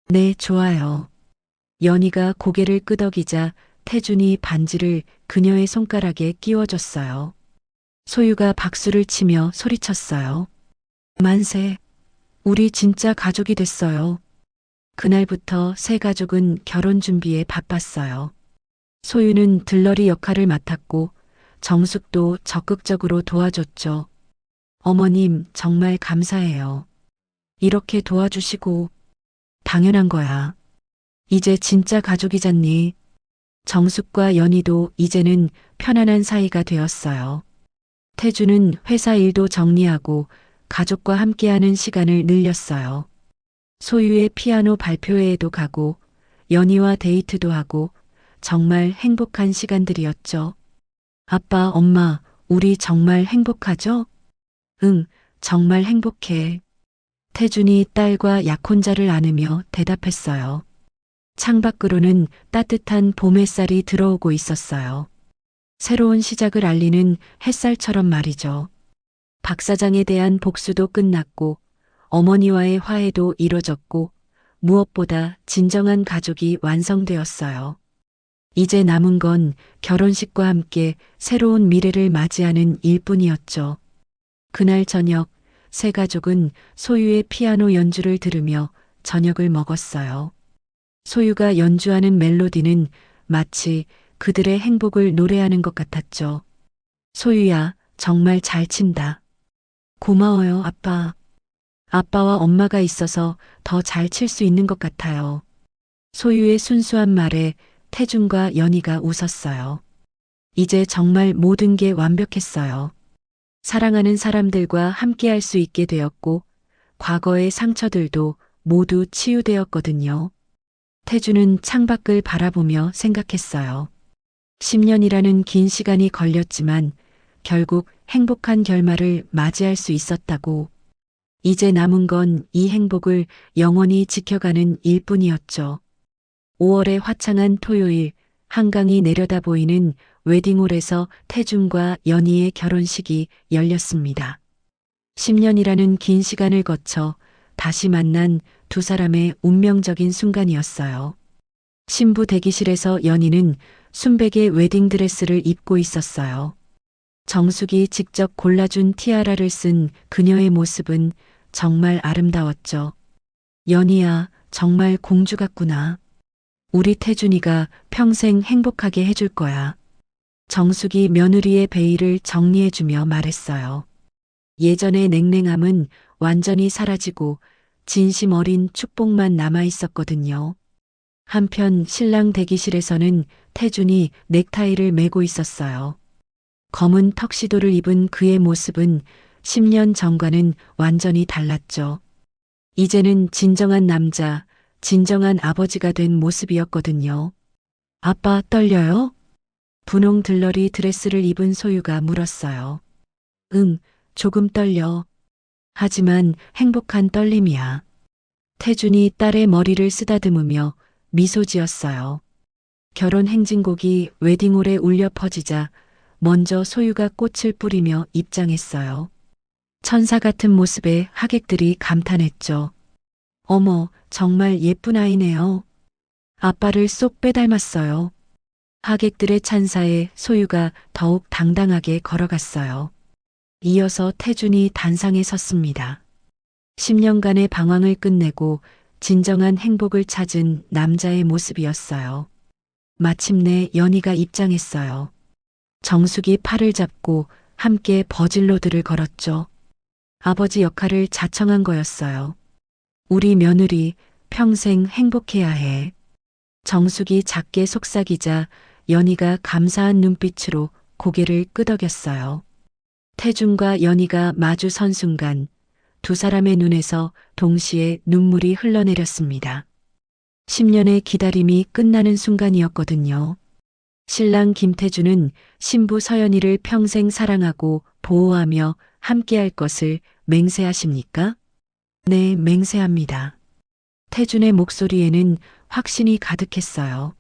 네, 좋아요. 연희가 고개를 끄덕이자 태준이 반지를 그녀의 손가락에 끼워줬어요. 소유가 박수를 치며 소리쳤어요. 만세, 우리 진짜 가족이 됐어요. 그날부터 새 가족은 결혼 준비에 바빴어요. 소유는 들러리 역할을 맡았고 정숙도 적극적으로 도와줬죠. 어머님, 정말 감사해요. 이렇게 도와주시고. 당연한 거야. 이제 진짜 가족이잖니. 정숙과 연희도 이제는 편안한 사이가 되었어요. 태주는 회사 일도 정리하고 가족과 함께하는 시간을 늘렸어요. 소유의 피아노 발표회에도 가고 연희와 데이트도 하고 정말 행복한 시간들이었죠. 아빠, 엄마, 우리 정말 행복하죠? 응, 정말 행복해. 태준이 딸과 약혼자를 안으며 대답했어요. 창밖으로는 따뜻한 봄 햇살이 들어오고 있었어요. 새로운 시작을 알리는 햇살처럼 말이죠. 박 사장에 대한 복수도 끝났고 어머니와의 화해도 이뤄졌고 무엇보다 진정한 가족이 완성되었어요. 이제 남은 건 결혼식과 함께 새로운 미래를 맞이하는 일뿐이었죠. 그날 저녁 새 가족은 소유의 피아노 연주를 들으며 저녁을 먹었어요. 소유가 연주하는 멜로디는 마치 그들의 행복을 노래하는 것 같았죠. 소유야, 정말 잘 친다. 고마워요, 아빠. 아빠와 엄마가 있어서 더 잘 칠 수 있는 것 같아요. 소유의 순수한 말에 태준과 연희가 웃었어요. 이제 정말 모든 게 완벽했어요. 사랑하는 사람들과 함께할 수 있게 되었고 과거의 상처들도 모두 치유되었거든요. 태주는 창밖을 바라보며 생각했어요. 10년이라는 긴 시간이 걸렸지만 결국 행복한 결말을 맞이할 수 있었다고. 이제 남은 건 이 행복을 영원히 지켜가는 일뿐이었죠. 5월의 화창한 토요일, 한강이 내려다 보이는 웨딩홀에서 태준과 연희의 결혼식이 열렸습니다. 10년이라는 긴 시간을 거쳐 다시 만난 두 사람의 운명적인 순간이었어요. 신부 대기실에서 연희는 순백의 웨딩드레스를 입고 있었어요. 정숙이 직접 골라준 티아라를 쓴 그녀의 모습은 정말 아름다웠죠. 연희야, 정말 공주 같구나. 우리 태준이가 평생 행복하게 해줄 거야. 정숙이 며느리의 베일을 정리해주며 말했어요. 예전의 냉랭함은 완전히 사라지고 진심 어린 축복만 남아 있었거든요. 한편 신랑 대기실에서는 태준이 넥타이를 매고 있었어요. 검은 턱시도를 입은 그의 모습은 10년 전과는 완전히 달랐죠. 이제는 진정한 남자, 진정한 아버지가 된 모습이었거든요. 아빠 떨려요? 분홍 들러리 드레스를 입은 소유가 물었어요. 응, 조금 떨려. 하지만 행복한 떨림이야. 태준이 딸의 머리를 쓰다듬으며 미소 지었어요. 결혼 행진곡이 웨딩홀에 울려 퍼지자 먼저 소유가 꽃을 뿌리며 입장했어요. 천사 같은 모습에 하객들이 감탄했죠. 어머, 정말 예쁜 아이네요. 아빠를 쏙 빼닮았어요. 하객들의 찬사에 소유가 더욱 당당하게 걸어갔어요. 이어서 태준이 단상에 섰습니다. 10년간의 방황을 끝내고 진정한 행복을 찾은 남자의 모습이었어요. 마침내 연희가 입장했어요. 정숙이 팔을 잡고 함께 버질로드를 걸었죠. 아버지 역할을 자청한 거였어요. 우리 며느리 평생 행복해야 해. 정숙이 작게 속삭이자 연희가 감사한 눈빛으로 고개를 끄덕였어요. 태준과 연희가 마주 선 순간 두 사람의 눈에서 동시에 눈물이 흘러내렸습니다. 10년의 기다림이 끝나는 순간이었거든요. 신랑 김태준은 신부 서연이를 평생 사랑하고 보호하며 함께할 것을 맹세하십니까? 네, 맹세합니다. 태준의 목소리에는 확신이 가득했어요.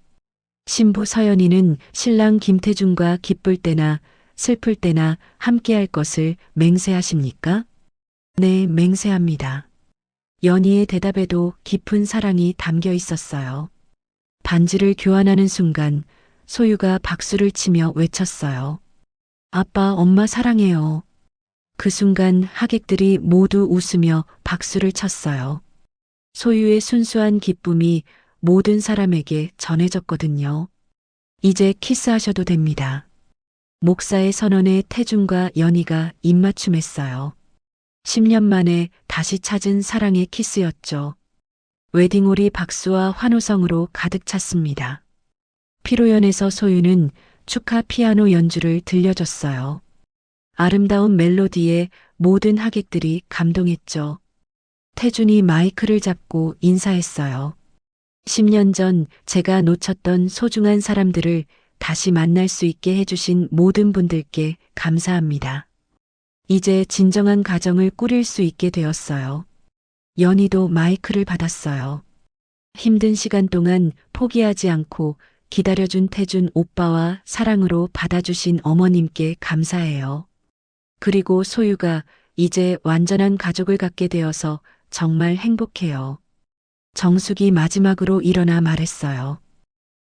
신부 서연이는 신랑 김태준과 기쁠 때나 슬플 때나 함께할 것을 맹세하십니까? 네, 맹세합니다. 연희의 대답에도 깊은 사랑이 담겨 있었어요. 반지를 교환하는 순간 소유가 박수를 치며 외쳤어요. 아빠, 엄마 사랑해요. 그 순간 하객들이 모두 웃으며 박수를 쳤어요. 소유의 순수한 기쁨이 모든 사람에게 전해졌거든요. 이제 키스하셔도 됩니다. 목사의 선언에 태준과 연희가 입맞춤했어요. 10년 만에 다시 찾은 사랑의 키스였죠. 웨딩홀이 박수와 환호성으로 가득 찼습니다. 피로연에서 소유는 축하 피아노 연주를 들려줬어요. 아름다운 멜로디에 모든 하객들이 감동했죠. 태준이 마이크를 잡고 인사했어요. 10년 전 제가 놓쳤던 소중한 사람들을 다시 만날 수 있게 해주신 모든 분들께 감사합니다. 이제 진정한 가정을 꾸릴 수 있게 되었어요. 연희도 마이크를 받았어요. 힘든 시간 동안 포기하지 않고 기다려준 태준 오빠와 사랑으로 받아주신 어머님께 감사해요. 그리고 소유가 이제 완전한 가족을 갖게 되어서 정말 행복해요. 정숙이 마지막으로 일어나 말했어요.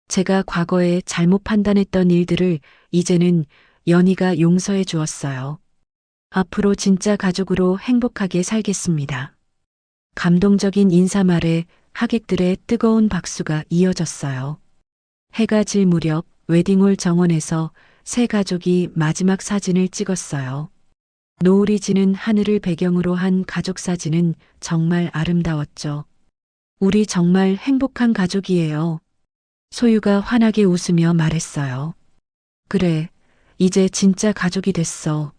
제가 과거에 잘못 판단했던 일들을 이제는 연희가 용서해 주었어요. 앞으로 진짜 가족으로 행복하게 살겠습니다. 감동적인 인사말에 하객들의 뜨거운 박수가 이어졌어요. 해가 질 무렵 웨딩홀 정원에서 세 가족이 마지막 사진을 찍었어요. 노을이 지는 하늘을 배경으로 한 가족 사진은 정말 아름다웠죠. 우리 정말 행복한 가족이에요. 소유가 환하게 웃으며 말했어요. 그래, 이제 진짜 가족이 됐어.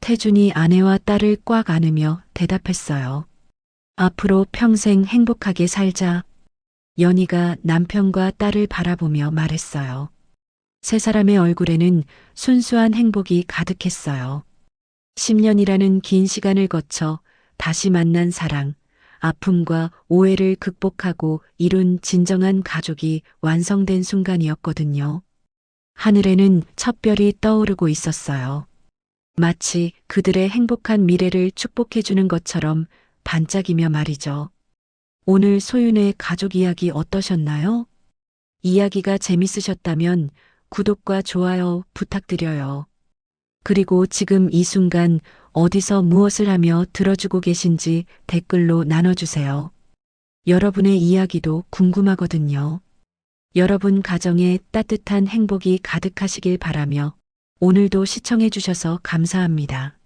태준이 아내와 딸을 꽉 안으며 대답했어요. 앞으로 평생 행복하게 살자. 연희가 남편과 딸을 바라보며 말했어요. 세 사람의 얼굴에는 순수한 행복이 가득했어요. 10년이라는 긴 시간을 거쳐 다시 만난 사랑, 아픔과 오해를 극복하고 이룬 진정한 가족이 완성된 순간이었거든요. 하늘에는 첫 별이 떠오르고 있었어요. 마치 그들의 행복한 미래를 축복해주는 것처럼 반짝이며 말이죠. 오늘 소윤의 가족 이야기 어떠셨나요? 이야기가 재밌으셨다면 구독과 좋아요 부탁드려요. 그리고 지금 이 순간 어디서 무엇을 하며 들어주고 계신지 댓글로 나눠주세요. 여러분의 이야기도 궁금하거든요. 여러분 가정에 따뜻한 행복이 가득하시길 바라며 오늘도 시청해주셔서 감사합니다.